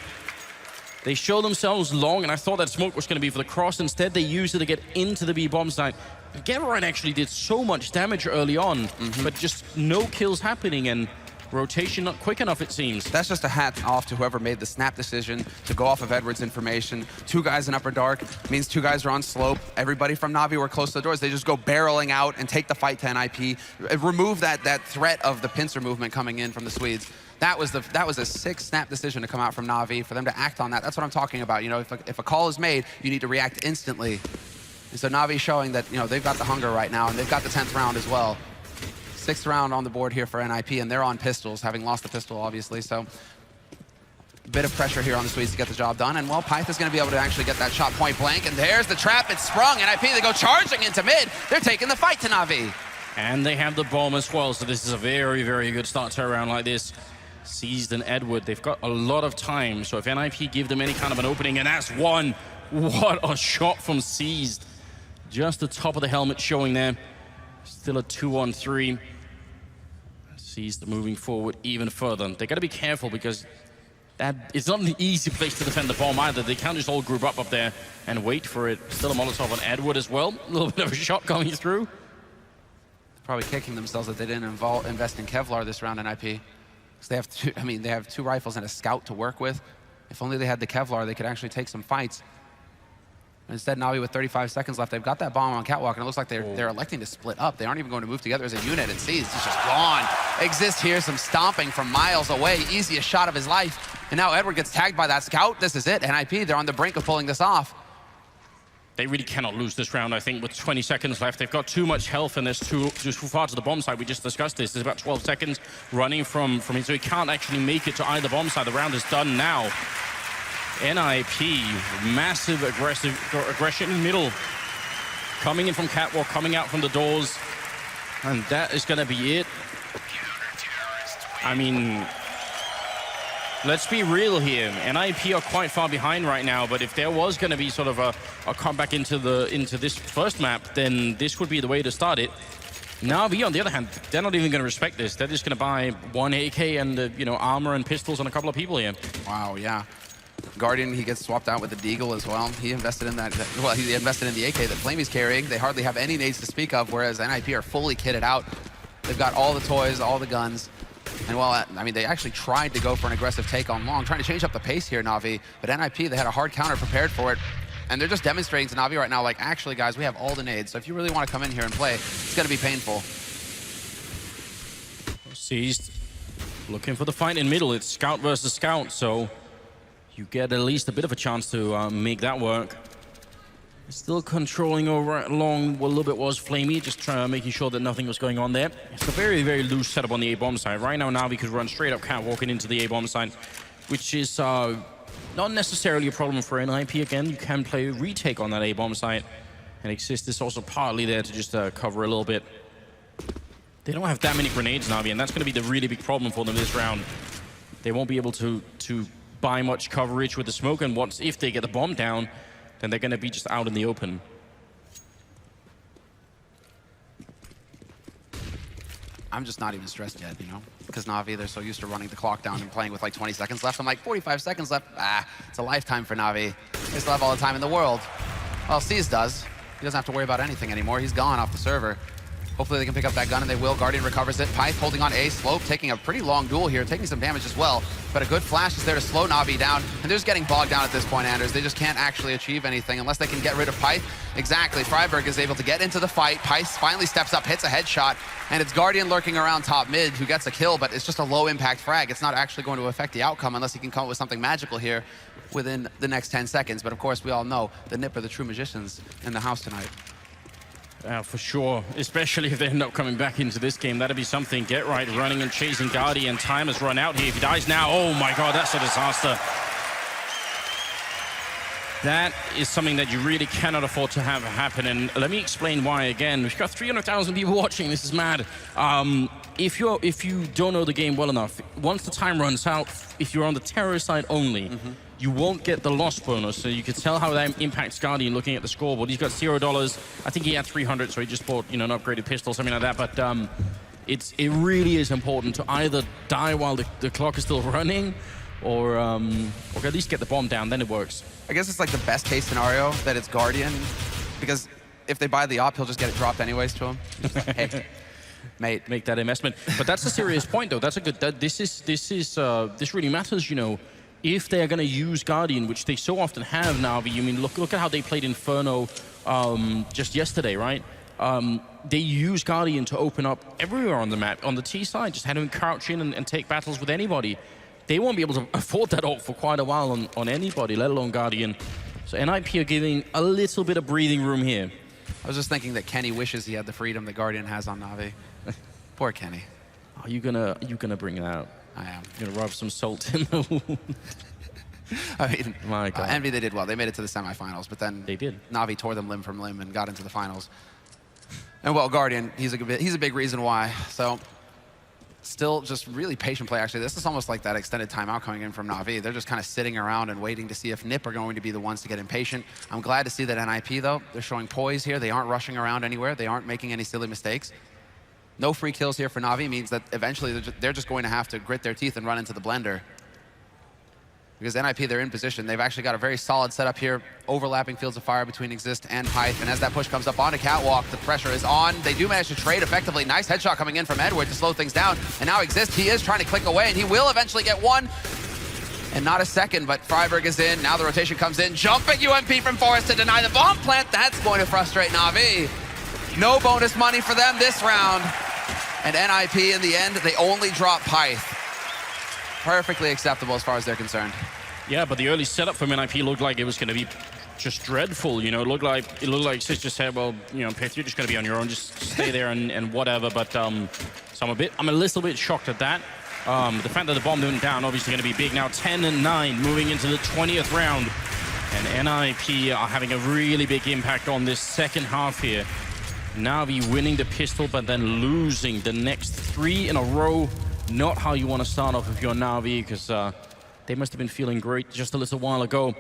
They show themselves long, and I thought that smoke was going to be for the cross. Instead, they used it to get into the B bomb site. GetRight actually did so much damage early on, but just no kills happening, and rotation not quick enough, it seems. That's just a hat off to whoever made the snap decision to go off of Edward's information. Two guys in upper dark means two guys are on slope. Everybody from Na'Vi were close to the doors. They just go barreling out and take the fight to NiP. Remove that threat of the pincer movement coming in from the Swedes. That was a sick snap decision to come out from Na'Vi, for them to act on that. That's what I'm talking about. If a call is made, you need to react instantly. And so Na'Vi showing that they've got the hunger right now, and they've got the 10th round as well. 6th round on the board here for NiP, and they're on pistols, having lost the pistol, obviously. So a bit of pressure here on the Swedes to get the job done. And, well, Pyth is going to be able to actually get that shot point blank. And there's the trap. It's sprung. NiP, they go charging into mid. They're taking the fight to Na'Vi. And they have the bomb as well, so this is a very, very good start to a round like this. Seized and Edward, they've got a lot of time. So if NiP give them any kind of an opening, and that's one. What a shot from Seized. Just the top of the helmet showing there. Still a 2-on-3. Seized moving forward even further. They got to be careful, because it's not an easy place to defend the bomb either. They can't just all group up there and wait for it. Still a Molotov on Edward as well. A little bit of a shot coming through. Probably kicking themselves that they didn't invest in Kevlar this round in NiP. Because they have two rifles and a scout to work with. If only they had the Kevlar, they could actually take some fights. Instead, Na'Vi with 35 seconds left, they've got that bomb on Catwalk, and it looks like they're electing to split up. They aren't even going to move together as a unit, and Seized is just gone. Exist here, some stomping from miles away, easiest shot of his life. And now Edward gets tagged by that scout. This is it. NiP, they're on the brink of pulling this off. They really cannot lose this round, I think, with 20 seconds left. They've got too much health, and there's too far to the bomb site. We just discussed this. There's about 12 seconds running from him, so he can't actually make it to either bomb site. The round is done now. NiP, massive aggression in middle. Coming in from Catwalk, coming out from the doors. And that is going to be it. I mean, let's be real here. NiP are quite far behind right now, but if there was going to be sort of a comeback into this first map, then this would be the way to start it. Na'Vi, on the other hand, they're not even going to respect this. They're just going to buy one AK and armor and pistols on a couple of people here. Wow, yeah. Guardian, he gets swapped out with the Deagle as well. He invested in that. Well, he invested in the AK that Flamey's carrying. They hardly have any nades to speak of, whereas NiP are fully kitted out. They've got all the toys, all the guns. And well, they actually tried to go for an aggressive take on long, trying to change up the pace here, Na'Vi. But NiP, they had a hard counter prepared for it. And they're just demonstrating to Na'Vi right now, like, actually, guys, we have all the nades. So if you really want to come in here and play, it's going to be painful. Seized. Looking for the fight in middle. It's scout versus scout, so you get at least a bit of a chance to make that work. Still controlling over along what a little bit was Flamey, just making sure that nothing was going on there. It's a very, very loose setup on the A-bomb side. Right now, Na'Vi could run straight up catwalking into the A-bomb side, which is not necessarily a problem for NiP. Again, you can play retake on that A-bomb side, and Exist is also partly there to just cover a little bit. They don't have that many grenades, Na'Vi, and that's going to be the really big problem for them this round. They won't be able to buy much coverage with the smoke, and if they get the bomb down, then they're going to be just out in the open. I'm just not even stressed yet, you know? Because Na'Vi, they're so used to running the clock down and playing with like 20 seconds left. I'm like, 45 seconds left? Ah, it's a lifetime for Na'Vi. They still have all the time in the world. Well, C's does. He doesn't have to worry about anything anymore. He's gone off the server. Hopefully they can pick up that gun, and they will. Guardian recovers it. Pyth holding on A. Slope taking a pretty long duel here, taking some damage as well. But a good flash is there to slow Na'Vi down. And they're just getting bogged down at this point, Anders. They just can't actually achieve anything unless they can get rid of Pyth. Exactly. Freiburg is able to get into the fight. Pyth finally steps up, hits a headshot. And it's Guardian lurking around top mid who gets a kill, but it's just a low impact frag. It's not actually going to affect the outcome unless he can come up with something magical here within the next 10 seconds. But of course, we all know the NiP are the true magicians in the house tonight. For sure, especially if they end up coming back into this game. That'd be something. Get right, running and chasing Guardian. Time has run out here. If he dies now, oh my god, that's a disaster. That is something that you really cannot afford to have happen. And let me explain why again. We've got 300,000 people watching. This is mad. If you don't know the game well enough, once the time runs out, if you're on the terror side only, you won't get the loss bonus. So you can tell how that impacts Guardian looking at the scoreboard. He's got $0. I think he had 300, so he just bought, you know, an upgraded pistol, something like that. But it really is important to either die while the clock is still running, or at least get the bomb down. Then it works. I guess it's like the best case scenario that it's Guardian, because if they buy the op, he'll just get it dropped anyways to him. Hey, mate, make that investment. But that's a serious point, though. That's a good. This really matters, you know. If they are going to use Guardian, which they so often have now, I mean, look at how they played Inferno just yesterday, right? They use Guardian to open up everywhere on the map. On the T side, just have him crouch in and take battles with anybody. They won't be able to afford that ult for quite a while on anybody, let alone Guardian. So NiP are giving a little bit of breathing room here. I was just thinking that Kenny wishes he had the freedom that Guardian has on Na'Vi. Poor Kenny. Are you gonna bring that out? I am. You're gonna rub some salt in the wound. I mean, my God. Envy, they did well. They made it to the semifinals, but then they did. Na'Vi tore them limb from limb and got into the finals. And well, Guardian, he's a big reason why. So still just really patient play, actually. This is almost like that extended timeout coming in from Na'Vi. They're just kind of sitting around and waiting to see if NiP are going to be the ones to get impatient. I'm glad to see that NiP, though, they're showing poise here. They aren't rushing around anywhere. They aren't making any silly mistakes. No free kills here for Na'Vi means that eventually they're just going to have to grit their teeth and run into the blender. Because NiP, they're in position. They've actually got a very solid setup here, overlapping fields of fire between Exist and Pyth. And as that push comes up onto Catwalk, the pressure is on. They do manage to trade effectively. Nice headshot coming in from Edward to slow things down. And now Exist, he is trying to click away, and he will eventually get one. And not a second, but Freiburg is in. Now the rotation comes in. Jumping UMP from Forrest to deny the bomb plant. That's going to frustrate Na'Vi. No bonus money for them this round. And NiP, in the end, they only drop Pyth. Perfectly acceptable as far as they're concerned. Yeah, but the early setup from NiP looked like it was going to be just dreadful. You know, it looked like Sis just said, well, you know, Pyth, you're just going to be on your own. Just stay there and whatever. But so I'm a little bit shocked at that. The fact that the bomb went down, obviously going to be big now. 10-9, moving into the 20th round. And NiP are having a really big impact on this second half here. Na'Vi winning the pistol, but then losing the next 3 in a row. Not how you want to start off if you're Na'Vi, because they must have been feeling great just a little while ago.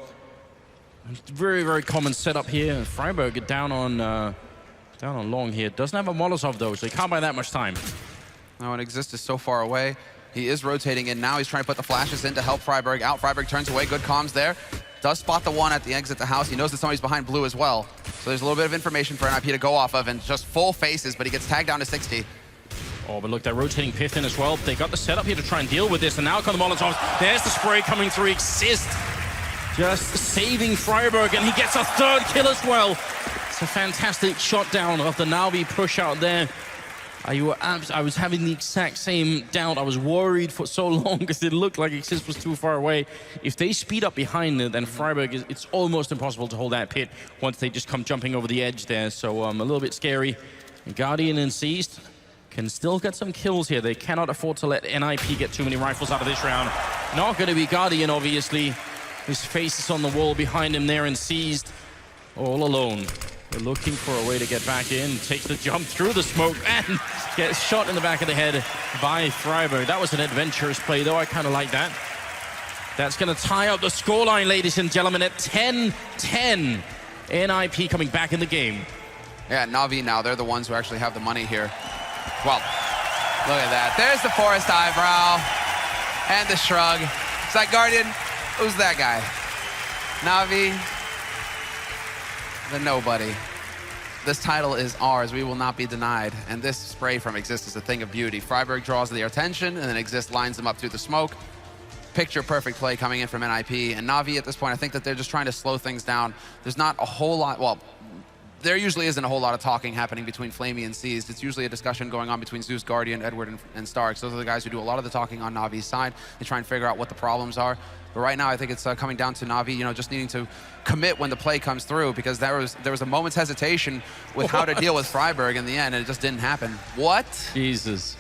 Very, very common setup here. Freiburg down on long here. Doesn't have a Molotov, though, so he can't buy that much time. No, and Exist is so far away. He is rotating in now. He's trying to put the flashes in to help Freiburg out. Freiburg turns away. Good comms there. Does spot the one at the exit the house. He knows that somebody's behind blue as well. So there's a little bit of information for NiP to go off of, and just full faces, but he gets tagged down to 60. Oh, but look, they're rotating Pyth in as well. They got the setup here to try and deal with this, and now come the Molotovs. There's the spray coming through. Exist just saving Freiberg, and he gets a third kill as well. It's a fantastic shot down of the Na'Vi push out there. I was having the exact same doubt. I was worried for so long because it looked like Exist was too far away. If they speed up behind it, then Freiberg, it's almost impossible to hold that pit once they just come jumping over the edge there. So a little bit scary. Guardian and Seized can still get some kills here. They cannot afford to let NiP get too many rifles out of this round. Not going to be Guardian, obviously. His face is on the wall behind him there, and Seized all alone. They're looking for a way to get back in. Takes the jump through the smoke and gets shot in the back of the head by Freiberg. That was an adventurous play, though. I kind of like that. That's going to tie up the scoreline, ladies and gentlemen, at 10-10. NiP coming back in the game. Yeah, Na'Vi now, they're the ones who actually have the money here. Well, look at that. There's the forest eyebrow and the shrug. It's like, Guardian, who's that guy? Na'Vi, the nobody. This title is ours. We will not be denied. And this spray from Exist is a thing of beauty. Freiberg draws their attention, and then Exist lines them up through the smoke. Picture perfect play coming in from NiP. And Na'Vi at this point, I think that they're just trying to slow things down. There's not a whole lot, well, there usually isn't a whole lot of talking happening between Flamey and Seized. It's usually a discussion going on between Zeus, Guardian, Edward, and Starks. Those are the guys who do a lot of the talking on Na'Vi's side. They try and figure out what the problems are. But right now, I think it's coming down to Na'Vi, just needing to commit when the play comes through, because there was a moment's hesitation with how to deal with Freiberg in the end, and it just didn't happen. What? Jesus.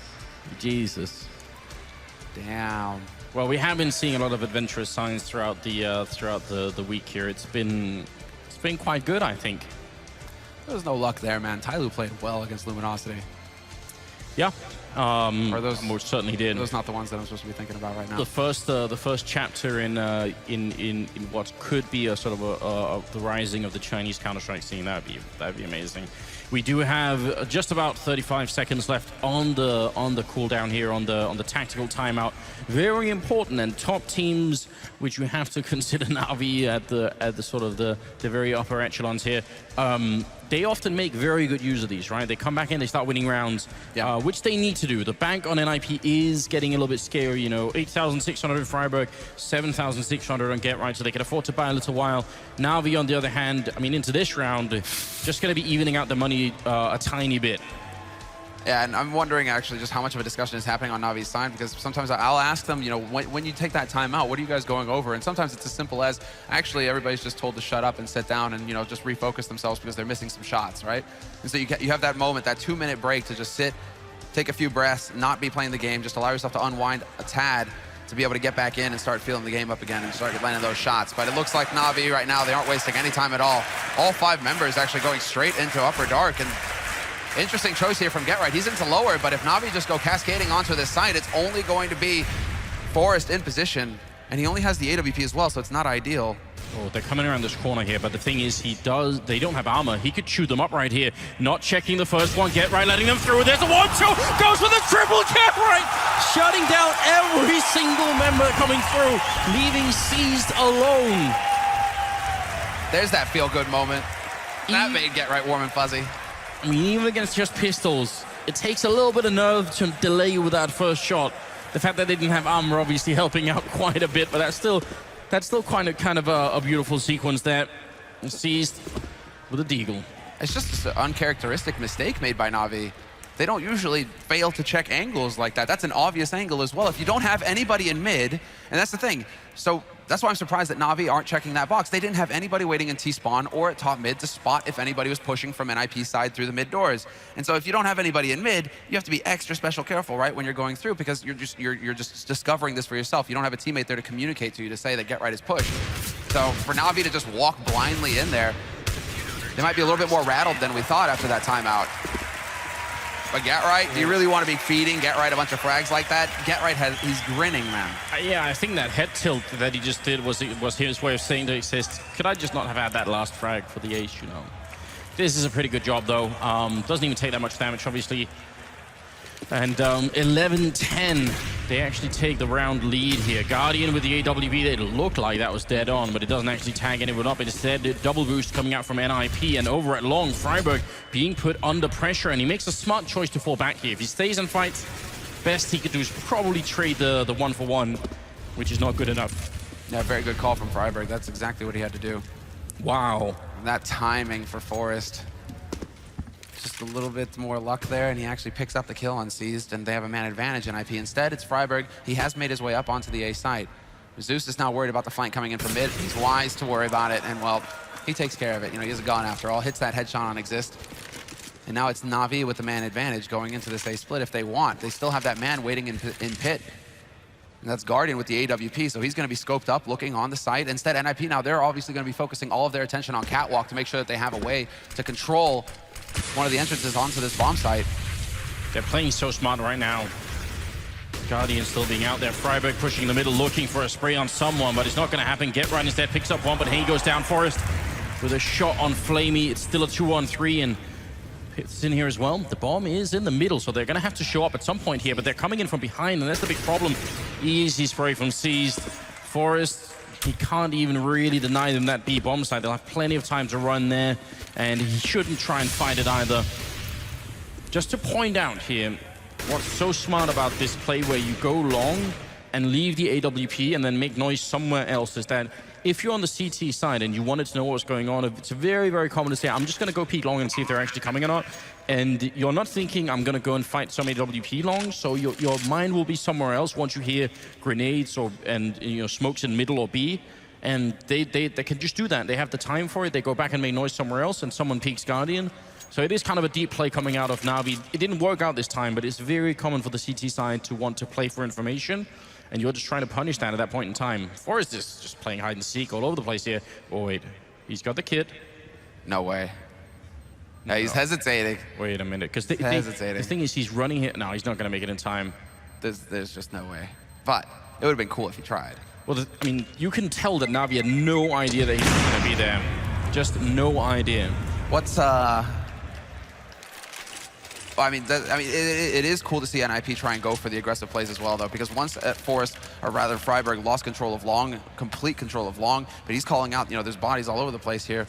Damn. Well, we have been seeing a lot of adventurous signs throughout the week here. It's been quite good, I think. There was no luck there, man. Tyloo played well against Luminosity. Yeah. Or those most certainly did. Those not the ones that I'm supposed to be thinking about right now. The first chapter in what could be a sort of the rising of the Chinese Counter-Strike scene. That'd be amazing. We do have just about 35 seconds left on the cooldown here, on the tactical timeout. Very important, and top teams, which you have to consider Na'Vi at the sort of the very upper echelons here. They often make very good use of these, right? They come back in, they start winning rounds, yeah. Which they need to do. The bank on NiP is getting a little bit scary, 8,600 in Freiberg, 7,600 on Get Right, so they can afford to buy a little while. Na'Vi, on the other hand, I mean, into this round, just going to be evening out the money a tiny bit. Yeah, and I'm wondering actually just how much of a discussion is happening on Na'Vi's side, because sometimes I'll ask them, when you take that time out, what are you guys going over? And sometimes it's as simple as, actually, everybody's just told to shut up and sit down and, just refocus themselves because they're missing some shots, right? And so you have that moment, that 2-minute break to just sit, take a few breaths, not be playing the game, just allow yourself to unwind a tad to be able to get back in and start feeling the game up again and start landing those shots. But it looks like Na'Vi right now, they aren't wasting any time at all. All 5 members actually going straight into Upper Dark, and interesting choice here from Get Right. He's into lower, but if Na'Vi just go cascading onto this site, it's only going to be Forest in position, and he only has the AWP as well, so it's not ideal. Oh, they're coming around this corner here, but the thing is, they don't have armor. He could chew them up right here. Not checking the first one. Get Right letting them through. There's a 1-2. Goes for the triple. Get Right shutting down every single member coming through, leaving Seized alone. There's that feel-good moment. That made Get Right warm and fuzzy. I mean, even against just pistols, it takes a little bit of nerve to delay you with that first shot. The fact that they didn't have armor obviously helping out quite a bit, but that's still kind of a beautiful sequence there. Seized with a deagle. It's just an uncharacteristic mistake made by Na'Vi. They don't usually fail to check angles like that. That's an obvious angle as well. If you don't have anybody in mid, and that's the thing. So that's why I'm surprised that Na'Vi aren't checking that box. They didn't have anybody waiting in T-spawn or at top mid to spot if anybody was pushing from NiP's side through the mid doors. And so if you don't have anybody in mid, you have to be extra special careful, right, when you're going through, because you're just discovering this for yourself. You don't have a teammate there to communicate to you to say that Get Right is pushed. So for Na'Vi to just walk blindly in there, they might be a little bit more rattled than we thought after that timeout. But Get Right, do you really want to be feeding Get Right a bunch of frags like that? Get Right he's grinning, man. Yeah, I think that head tilt that he just did was his way of saying to Exist, could I just not have had that last frag for the ace, This is a pretty good job, though. Doesn't even take that much damage, obviously. And 11-10, they actually take the round lead here. Guardian with the AWP, it looked like that was dead on, but it doesn't actually tag anyone up. Instead, double boost coming out from NiP, and over at long, Freiberg being put under pressure, and he makes a smart choice to fall back here. If he stays and fights, best he could do is probably trade the 1-for-1, which is not good enough. Yeah, very good call from Freiberg. That's exactly what he had to do. Wow. And that timing for Forest. Just a little bit more luck there, and he actually picks up the kill on Seized, and they have a man advantage in NiP. Instead, it's Freiberg. He has made his way up onto the A site. Zeus is now worried about the flank coming in from mid. He's wise to worry about it, and well, he takes care of it. You know, he has a gun after all, hits that headshot on Exist. And now it's Na'Vi with the man advantage going into this A split if they want. They still have that man waiting in pit. And that's Guardian with the AWP, so he's going to be scoped up, looking on the site. Instead, NiP now, they're obviously going to be focusing all of their attention on Catwalk to make sure that they have a way to control one of the entrances onto this bomb site. They're playing so smart right now. Guardian still being out there. Freiberg pushing in the middle, looking for a spray on someone, but it's not going to happen. Get right instead picks up one, but he goes down. Forest with a shot on Flamey. It's still a 2-on-3, and it's in here as well. The bomb is in the middle, so they're going to have to show up at some point here, but they're coming in from behind, and that's the big problem. Easy spray from Seized. Forest, he can't even really deny them that B bomb site. They'll have plenty of time to run there, and he shouldn't try and fight it either. Just to point out here, what's so smart about this play where you go long and leave the AWP and then make noise somewhere else is that if you're on the CT side and you wanted to know what's going on, it's very, very common to say, I'm just going to go peek long and see if they're actually coming or not. And you're not thinking, I'm going to go and fight some AWP long, so your mind will be somewhere else once you hear grenades and smokes in middle or B. And they can just do that. They have the time for it. They go back and make noise somewhere else, and someone peeks Guardian. So it is kind of a deep play coming out of Na'Vi. It didn't work out this time, but it's very common for the CT side to want to play for information. And you're just trying to punish that at that point in time. Forrest is just playing hide and seek all over the place here. Oh, wait. He's got the kit. No way. No, he's hesitating. Wait a minute. Because the thing is, he's running here. No, he's not going to make it in time. There's just no way. But it would have been cool if he tried. Well, I mean, you can tell that Na'Vi had no idea that he was going to be there. Just no idea. What's, I mean, it is cool to see NiP try and go for the aggressive plays as well, though, because once Forrest, or rather Freiberg, lost control of long, complete control of long, but he's calling out, there's bodies all over the place here.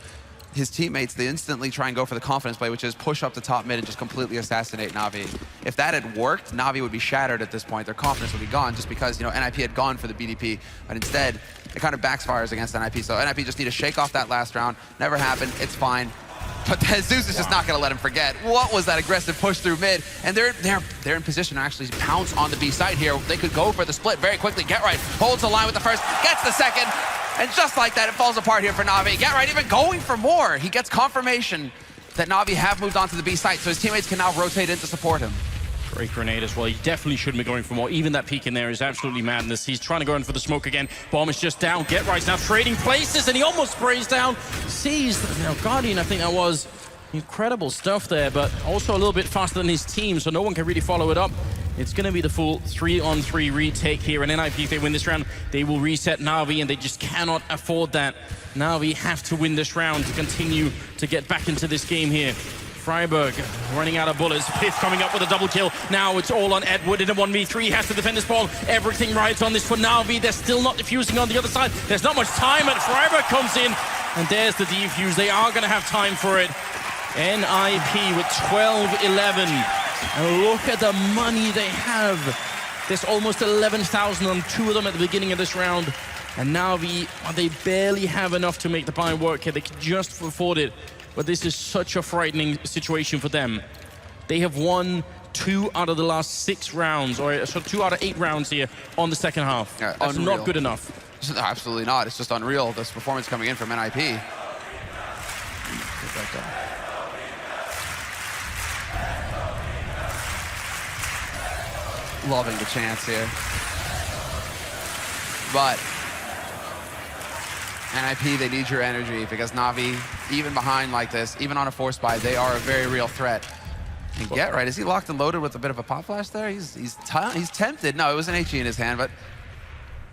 His teammates, they instantly try and go for the confidence play, which is push up the top mid and just completely assassinate Na'Vi. If that had worked, Na'Vi would be shattered at this point. Their confidence would be gone just because, NiP had gone for the BDP, but instead, it kind of backfires against NiP. So NiP just need to shake off that last round. Never happened. It's fine. But Zeus is just not going to let him forget. What was that aggressive push through mid? And they're in position to actually pounce on the B side here. They could go for the split very quickly. Get right, holds the line with the first, gets the second, and just like that, it falls apart here for Na'Vi. Get right, even going for more. He gets confirmation that Na'Vi have moved on to the B site, so his teammates can now rotate in to support him. Great grenade as well. He definitely shouldn't be going for more. Even that peek in there is absolutely madness. He's trying to go in for the smoke again. Bomb is just down. Get Right's now trading places, and he almost sprays down. Seized. Now, Guardian, I think that was incredible stuff there, but also a little bit faster than his team, so no one can really follow it up. It's going to be the full 3-on-3 retake here, and NiP, if they win this round, they will reset Na'Vi, and they just cannot afford that. Na'Vi have to win this round to continue to get back into this game here. Freiberg running out of bullets. Piff coming up with a double kill. Now it's all on Edward in a 1v3. He has to defend this ball. Everything rides on this for Na'Vi. They're still not defusing on the other side. There's not much time, and Freiberg comes in, and there's the defuse. They are going to have time for it. NiP with 12-11. And look at the money they have. There's almost 11,000 on two of them at the beginning of this round. And Na'Vi, they barely have enough to make the buy work here. They can just afford it. But this is such a frightening situation for them. They have won 2 out of the last 6 rounds, or so 2 out of 8 rounds here on the second half. Yeah, that's unreal. not good enough. Absolutely not. It's just unreal, this performance coming in from NiP. Loving the chance here. But NiP, they need your energy, because Na'Vi, even behind like this, even on a force buy, they are a very real threat. And Get Right, is he locked and loaded with a bit of a pop flash there? He's tempted. No, it was an HE in his hand, but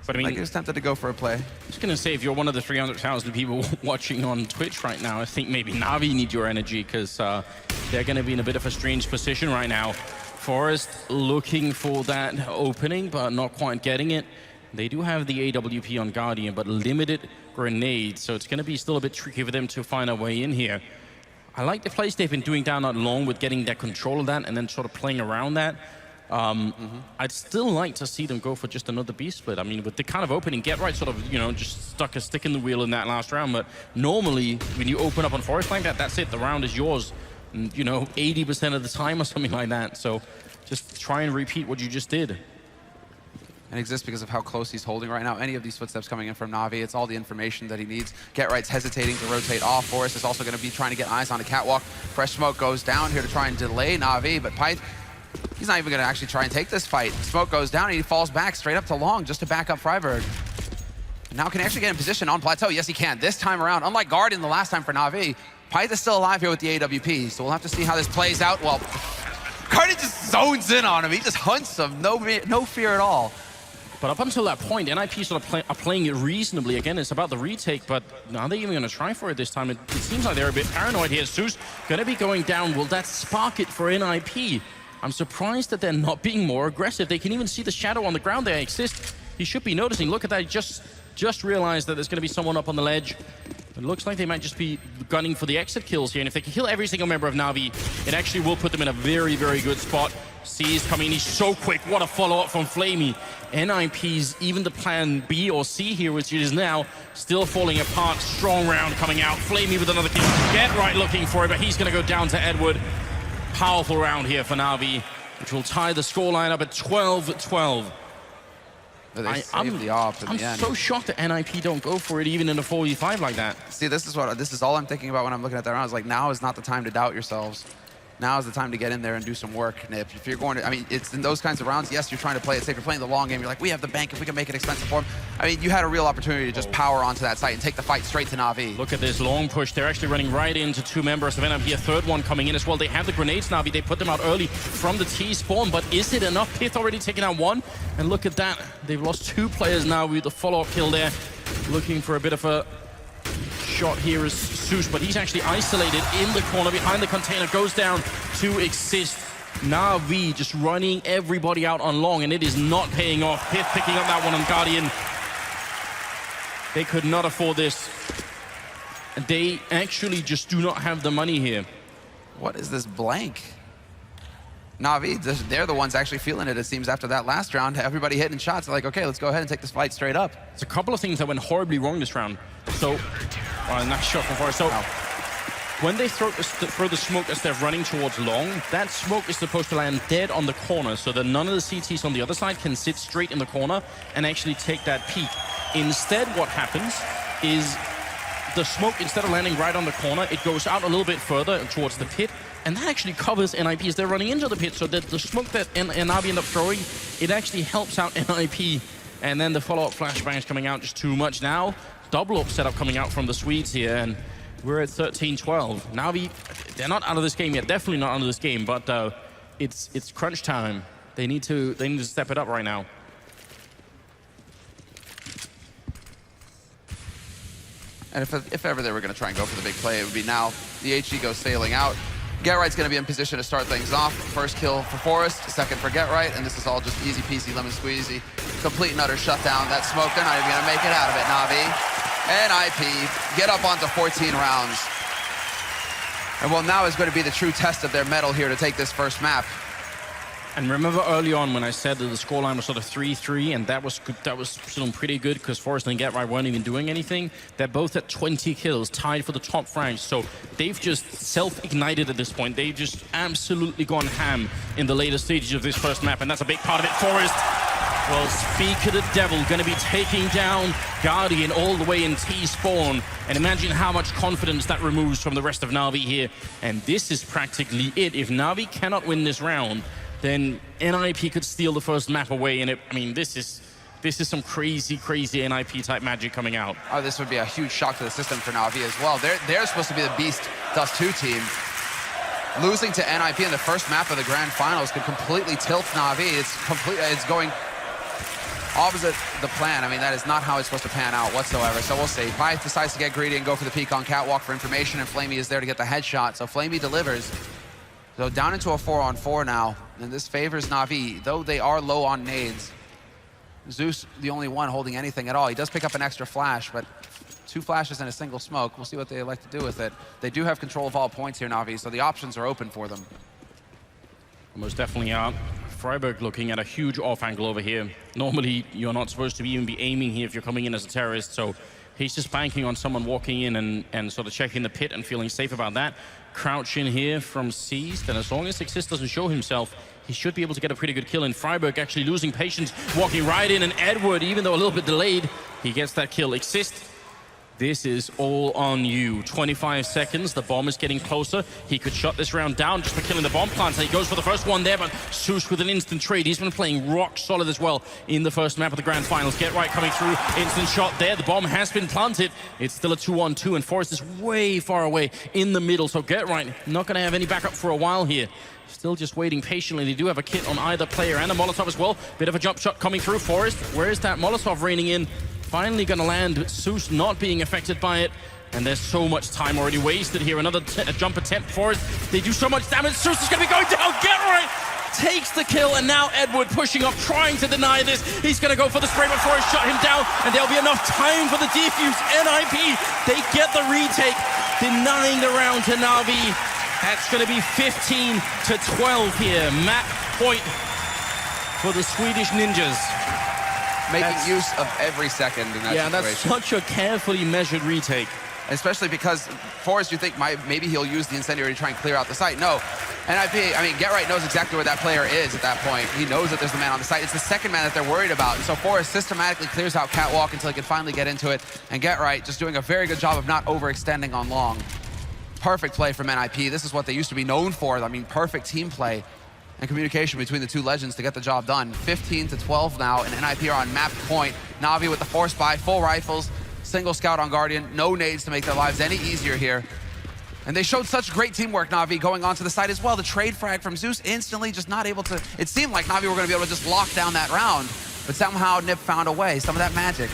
I mean, he was tempted to go for a play. I'm just going to say, if you're one of the 300,000 people watching on Twitch right now, I think maybe Na'Vi need your energy, because they're going to be in a bit of a strange position right now. Forrest looking for that opening, but not quite getting it. They do have the AWP on Guardian, but limited grenades, so it's going to be still a bit tricky for them to find a way in here. I like the plays they've been doing down that long with getting that control of that and then sort of playing around that. I'd still like to see them go for just another B split. I mean, with the kind of opening, Get Right sort of, you know, just stuck a stick in the wheel in that last round. But normally, when you open up on Forest like that, that's it. The round is yours. And, you know, 80% of the time or something like that. So just try and repeat what you just did. And exists because of how close he's holding right now. Any of these footsteps coming in from Na'Vi, it's all the information that he needs. Get Right's hesitating to rotate off. Forrest is also going to be trying to get eyes on a catwalk. Fresh Smoke goes down here to try and delay Na'Vi, but Pyth, he's not even going to actually try and take this fight. Smoke goes down and he falls back straight up to Long just to back up Freiberg. Now can he actually get in position on Plateau? Yes, he can. This time around, unlike Guardian the last time for Na'Vi, Pyth is still alive here with the AWP, so we'll have to see how this plays out. Well, Guardian just zones in on him. He just hunts him. No fear at all. But up until that point, NiP sort of are playing it reasonably. Again, it's about the retake, but are they even going to try for it this time? It seems like they're a bit paranoid here. Zeus going to be going down. Will that spark it for NiP? I'm surprised that they're not being more aggressive. They can even see the shadow on the ground there exist. He should be noticing. Look at that. He just realized that there's going to be someone up on the ledge. It looks like they might just be gunning for the exit kills here. And if they can kill every single member of Na'Vi, it actually will put them in a very, very good spot. C's coming, he's so quick. What a follow-up from Flamey. NiP's even the plan B or C here, which is now still falling apart. Strong round coming out. Flamey with another kill. Get Right looking for it, but he's going to go down to Edward. Powerful round here for Na'Vi, which will tie the scoreline up at 12-12. I'm so shocked that NiP don't go for it even in a 4v5 like that. See, this is all I'm thinking about when I'm looking at that round. Is like, now is not the time to doubt yourselves. Now is the time to get in there and do some work, NiP. If you're going to, I mean, it's in those kinds of rounds, yes, you're trying to play it safe. You're playing the long game. You're like, we have the bank if we can make it expensive for him. I mean, you had a real opportunity to just power onto that site and take the fight straight to Na'Vi. Look at this long push. They're actually running right into two members of NiP. A third one coming in as well. They have the grenades, Na'Vi. They put them out early from the T spawn, but is it enough? Pith already taking out one. And look at that. They've lost two players now with the follow-up kill there. Looking for a bit of a shot here is Zeus, but he's actually isolated in the corner behind the container, goes down to exist. Na'Vi just running everybody out on long, and it is not paying off. Pith picking up that one on Guardian. They could not afford this. They actually just do not have the money here. What is this blank? Na'Vi, they're the ones actually feeling it, it seems, after that last round. Everybody hitting shots. They're like, okay, let's go ahead and take this fight straight up. It's a couple of things that went horribly wrong this round. So, nice shot from Forrest. So, when they throw the smoke as they're running towards long, that smoke is supposed to land dead on the corner so that none of the CTs on the other side can sit straight in the corner and actually take that peek. Instead, what happens is the smoke, instead of landing right on the corner, it goes out a little bit further towards the pit, and that actually covers NiP as they're running into the pit, so that the smoke that Na'Vi end up throwing, it actually helps out NiP. And then the follow-up flashbangs coming out just too much now. Double up setup coming out from the Swedes here, and we're at 13-12. Na'Vi, they're not out of this game yet, definitely not out of this game, but it's crunch time. They need to step it up right now. And if ever they were going to try and go for the big play, it would be now. The HG goes sailing out. Get Right's going to be in position to start things off. First kill for Forrest, second for Get Right, and this is all just easy peasy, lemon squeezy. Complete and utter shutdown. That smoke, they're not even going to make it out of it, Na'Vi. And NiP get up onto 14 rounds. And well, now is going to be the true test of their mettle here to take this first map. And remember early on when I said that the scoreline was sort of 3-3, and that was good, that was still pretty good because Forrest and Get Right weren't even doing anything. They're both at 20 kills, tied for the top rank. So they've just self-ignited at this point. They've just absolutely gone ham in the later stages of this first map, and that's a big part of it. Forrest, well, speak of the devil, going to be taking down Guardian all the way in T-spawn. And imagine how much confidence that removes from the rest of Na'Vi here. And this is practically it. If Na'Vi cannot win this round, then NiP could steal the first map away, and I mean, this is some crazy, crazy NiP type magic coming out. Oh, this would be a huge shock to the system for Na'Vi as well. They're supposed to be the beast Dust2 team. Losing to NiP in the first map of the grand finals could completely tilt Na'Vi. It's going opposite the plan. I mean, that is not how it's supposed to pan out whatsoever. So we'll see. Pyth decides to get greedy and go for the peek on catwalk for information, and Flamey is there to get the headshot. So Flamey delivers. So down into a 4-on-4 now, and this favors Na'Vi, though they are low on nades. Zeus, the only one holding anything at all. He does pick up an extra flash, but 2 flashes and a single smoke. We'll see what they like to do with it. They do have control of all points here, Na'Vi, so the options are open for them. Most definitely are. Freiburg looking at a huge off angle over here. Normally, you're not supposed to even be aiming here if you're coming in as a terrorist, so he's just banking on someone walking in and sort of checking the pit and feeling safe about that. Crouch in here from Seized, and as long as Exist doesn't show himself, he should be able to get a pretty good kill. And Freiburg actually losing patience, walking right in, and Edward, even though a little bit delayed, he gets that kill. Exist, this is all on you. 25 seconds, the bomb is getting closer. He could shut this round down just for killing the bomb plants. He goes for the first one there, but Zeus with an instant trade. He's been playing rock solid as well in the first map of the grand finals. Get Right coming through, instant shot there. The bomb has been planted. It's still a 2-on-2, and Forest is way far away in the middle. So Get Right not going to have any backup for a while here. Still just waiting patiently. They do have a kit on either player and a Molotov as well. Bit of a jump shot coming through. Forest, where is that Molotov raining in? Finally going to land. Zeus not being affected by it. And there's so much time already wasted here. Another jump attempt for it. They do so much damage. Zeus is going to be going down. Get Right takes the kill, and now Edward pushing up, trying to deny this. He's going to go for the spray before he shut him down, and there'll be enough time for the defuse. NiP, they get the retake, denying the round to Na'Vi. That's going to be 15-12 here. Map point for the Swedish Ninjas. Making use of every second in that situation. That's such a carefully measured retake. Especially because Forrest, you think maybe he'll use the incendiary to try and clear out the site. No. NiP, I mean, Get Right knows exactly where that player is at that point. He knows that there's the man on the site. It's the second man that they're worried about. And so Forrest systematically clears out Catwalk until he can finally get into it. And Get Right just doing a very good job of not overextending on long. Perfect play from NiP. This is what they used to be known for. I mean, perfect team play and communication between the two legends to get the job done. 15-12 now, and NiP are on map point. Na'Vi with the force buy, full rifles, single scout on Guardian, no nades to make their lives any easier here. And they showed such great teamwork, Na'Vi, going onto the site as well. The trade frag from Zeus instantly just not able to... It seemed like Na'Vi were going to be able to just lock down that round, but somehow NiP found a way, some of that magic.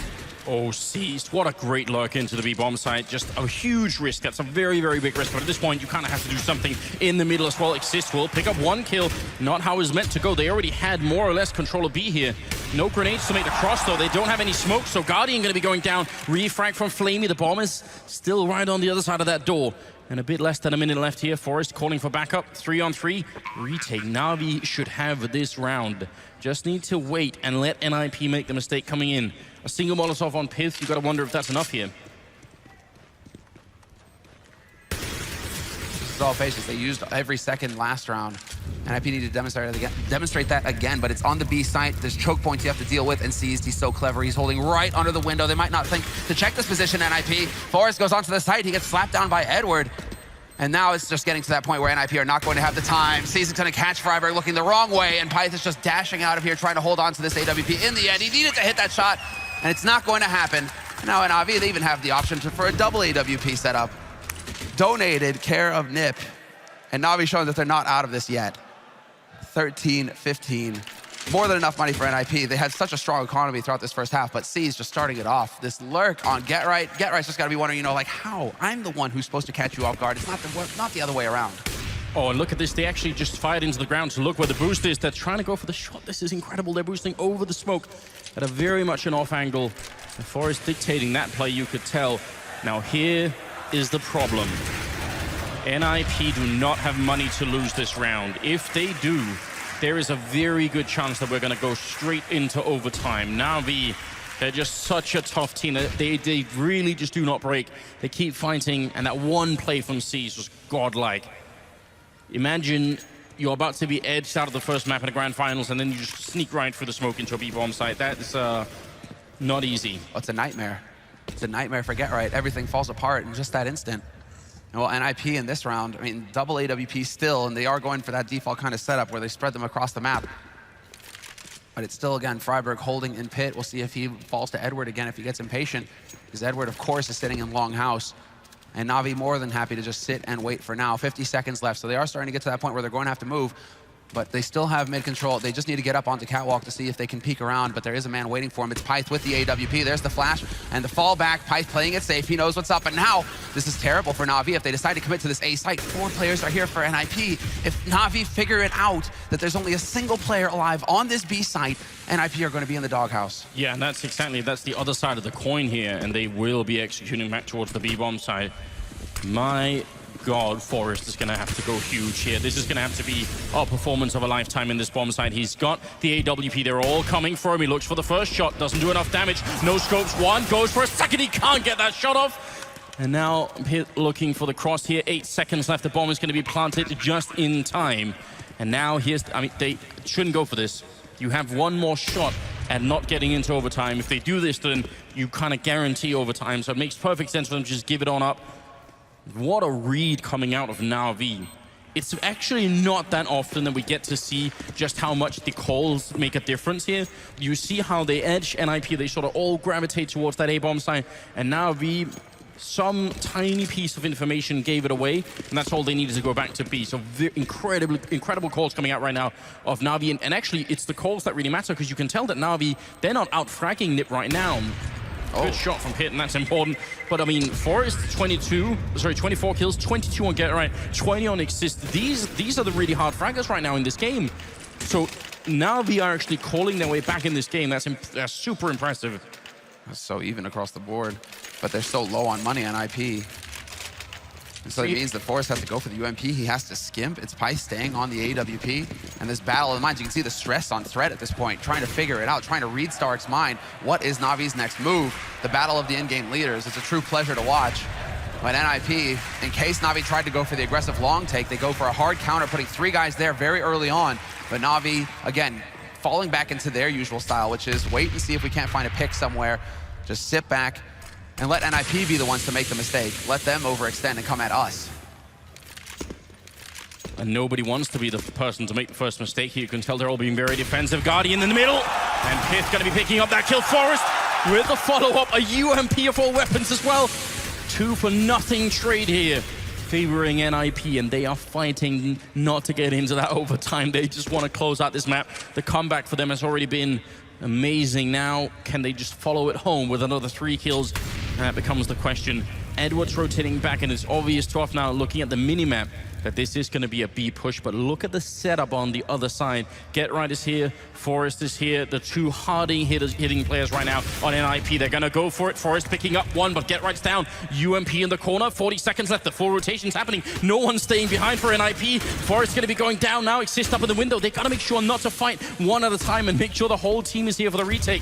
Oh, Seized, what a great lurk into the B-bomb site. Just a huge risk. That's a very, very big risk. But at this point, you kind of have to do something in the middle as well. Exist will pick up one kill. Not how it's meant to go. They already had more or less control of B here. No grenades to make the cross, though. They don't have any smoke, so Guardian going to be going down. Refrag from Flamey. The bomb is still right on the other side of that door. And a bit less than a minute left here. Forest calling for backup. 3-on-3. Retake. Na'Vi should have this round. Just need to wait and let NiP make the mistake coming in. A single Molotov on Pith. You got to wonder if that's enough here. This is all patience. They used every second last round. NiP needed to demonstrate that again, but it's on the B site. There's choke points you have to deal with, and Seized, he's so clever. He's holding right under the window. They might not think to check this position, NiP. Forrest goes onto the site. He gets slapped down by Edward. And now it's just getting to that point where NiP are not going to have the time. Seized's going to catch Freiburg looking the wrong way, and Pyth is just dashing out of here, trying to hold on to this AWP. In the end, he needed to hit that shot, and it's not going to happen. Now NiP, they even have the option for a double AWP setup. Donated care of NiP. And Na'Vi showing that they're not out of this yet. 13-15. More than enough money for NiP. They had such a strong economy throughout this first half, but C's just starting it off. This lurk on Get Right. Get Right's just got to be wondering, you know, like, how? I'm the one who's supposed to catch you off guard. It's not the other way around. Oh, and look at this. They actually just fired into the ground to look where the boost is. They're trying to go for the shot. This is incredible. They're boosting over the smoke at a very much an off angle. The Forest dictating that play, you could tell. Now here is the problem. NiP do not have money to lose this round. If they do, there is a very good chance that we're going to go straight into overtime. Na'Vi, they're just such a tough team. They really just do not break. They keep fighting, and that one play from Seas was godlike. Imagine you're about to be edged out of the first map in the grand finals, and then you just sneak right through the smoke into a B-bomb site. That is not easy. Oh, it's a nightmare. It's a nightmare for Get Right. Everything falls apart in just that instant. Well, NiP in this round, I mean, double AWP still, and they are going for that default kind of setup where they spread them across the map. But it's still, again, Freiburg holding in pit. We'll see if he falls to Edward again, if he gets impatient. Because Edward, of course, is sitting in long house. And Na'Vi more than happy to just sit and wait for now. 50 seconds left, so they are starting to get to that point where they're going to have to move. But they still have mid-control. They just need to get up onto Catwalk to see if they can peek around, but there is a man waiting for him. It's Pyth with the AWP. There's the flash and the fallback. Pyth playing it safe. He knows what's up. And now, this is terrible for Na'Vi if they decide to commit to this A site. 4 players are here for NiP. If Na'Vi figure it out that there's only a single player alive on this B site, NiP are going to be in the doghouse. Yeah, and that's the other side of the coin here, and they will be executing back towards the B-bomb side. My God, Forrest is going to have to go huge here. This is going to have to be a performance of a lifetime in this bomb site. He's got the AWP. They're all coming for him. He looks for the first shot. Doesn't do enough damage. No scopes. One goes for a second. He can't get that shot off. And now Pit looking for the cross here. 8 seconds left. The bomb is going to be planted just in time. And now here's, I mean, they shouldn't go for this. You have one more shot at not getting into overtime. If they do this, then you kind of guarantee overtime. So it makes perfect sense for them to just give it on up. What a read coming out of Na'Vi. It's actually not that often that we get to see just how much the calls make a difference here. You see how they edge NiP, they sort of all gravitate towards that A-bomb side, and Na'Vi, some tiny piece of information gave it away, and that's all they needed to go back to B. So incredible calls coming out right now of Na'Vi, and actually it's the calls that really matter, because you can tell that Na'Vi, they're not out-fragging NiP right now. Good shot from Pit, and that's important. But I mean, Forrest, 24 kills, 22 on Get Right, 20 on Exist. These are the really hard fraggers right now in this game. So Na'Vi are actually calling their way back in this game. That's super impressive. That's so even across the board, but they're so low on money on IP. And so it means that Forrest has to go for the UMP. He has to skimp. It's Pi staying on the AWP. And this battle of the minds, you can see the stress on Threat at this point, trying to figure it out, trying to read Stark's mind. What is Navi's next move? The battle of the in-game leaders. It's a true pleasure to watch. But NiP, in case Na'Vi tried to go for the aggressive long take, they go for a hard counter, putting 3 guys there very early on. But Na'Vi, again, falling back into their usual style, which is wait and see if we can't find a pick somewhere. Just sit back and let NiP be the ones to make the mistake. Let them overextend and come at us. And nobody wants to be the person to make the first mistake here. You can tell they're all being very defensive. Guardian in the middle. And Pith going to be picking up that kill. Forrest with the follow-up. A UMP of all weapons as well. 2-for-nothing trade here, favoring NiP, and they are fighting not to get into that overtime. They just want to close out this map. The comeback for them has already been amazing. Now, can they just follow it home with another 3 kills? That becomes the question. Edward's rotating back, and it's obvious to us now, looking at the minimap, that this is going to be a B push, but look at the setup on the other side. Get Right is here, Forrest is here, the 2 hitting players right now on NiP. They're going to go for it. Forrest picking up 1, but Get Right's down. UMP in the corner, 40 seconds left. The full rotation's happening. No one's staying behind for NiP. Forrest going to be going down now. Exist up in the window. They got to make sure not to fight one at a time and make sure the whole team is here for the retake.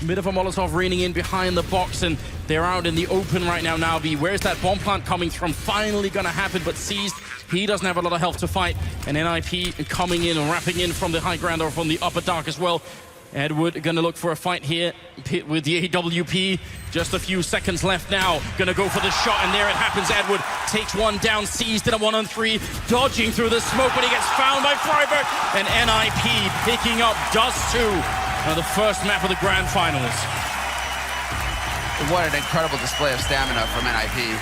Bit of a Molotov raining in behind the box, and they're out in the open right now. Na'Vi, where's that bomb plant coming from? Finally going to happen, but seized. He doesn't have a lot of health to fight, and NiP coming in and wrapping in from the high ground or from the upper dark as well. Edward gonna look for a fight here. Pit with the AWP. Just a few seconds left now. Gonna go for the shot, and there it happens. Edward takes 1 down, seized in a 1-on-3, dodging through the smoke, but he gets found by Freiberg. And NiP picking up Dust2 on the first map of the grand finals. What an incredible display of stamina from NiP.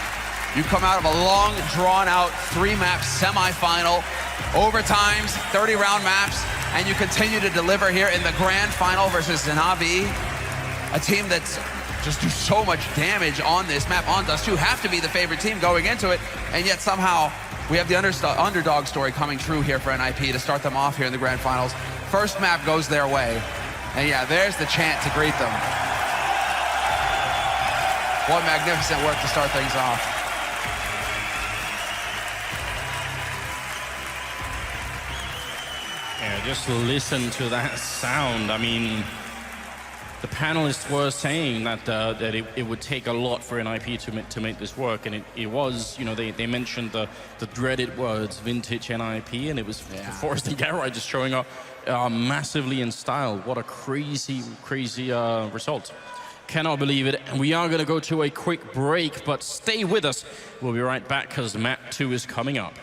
You come out of a long, drawn-out 3-map semifinal, overtimes, 30-round maps, and you continue to deliver here in the grand final versus Na'Vi, a team that's just do so much damage on this map. On Dust2 have to be the favorite team going into it, and yet somehow we have the underdog story coming true here for NiP to start them off here in the grand finals. First map goes their way, and yeah, there's the chant to greet them. What magnificent work to start things off. Yeah, just listen to that sound. I mean, the panelists were saying that it would take a lot for NiP to make this work, and it was, you know, they mentioned the dreaded words, vintage NiP, and it was Forrest and Garai just showing up massively in style. What a crazy result. Cannot believe it. And we are going to go to a quick break, but stay with us. We'll be right back because map 2 is coming up.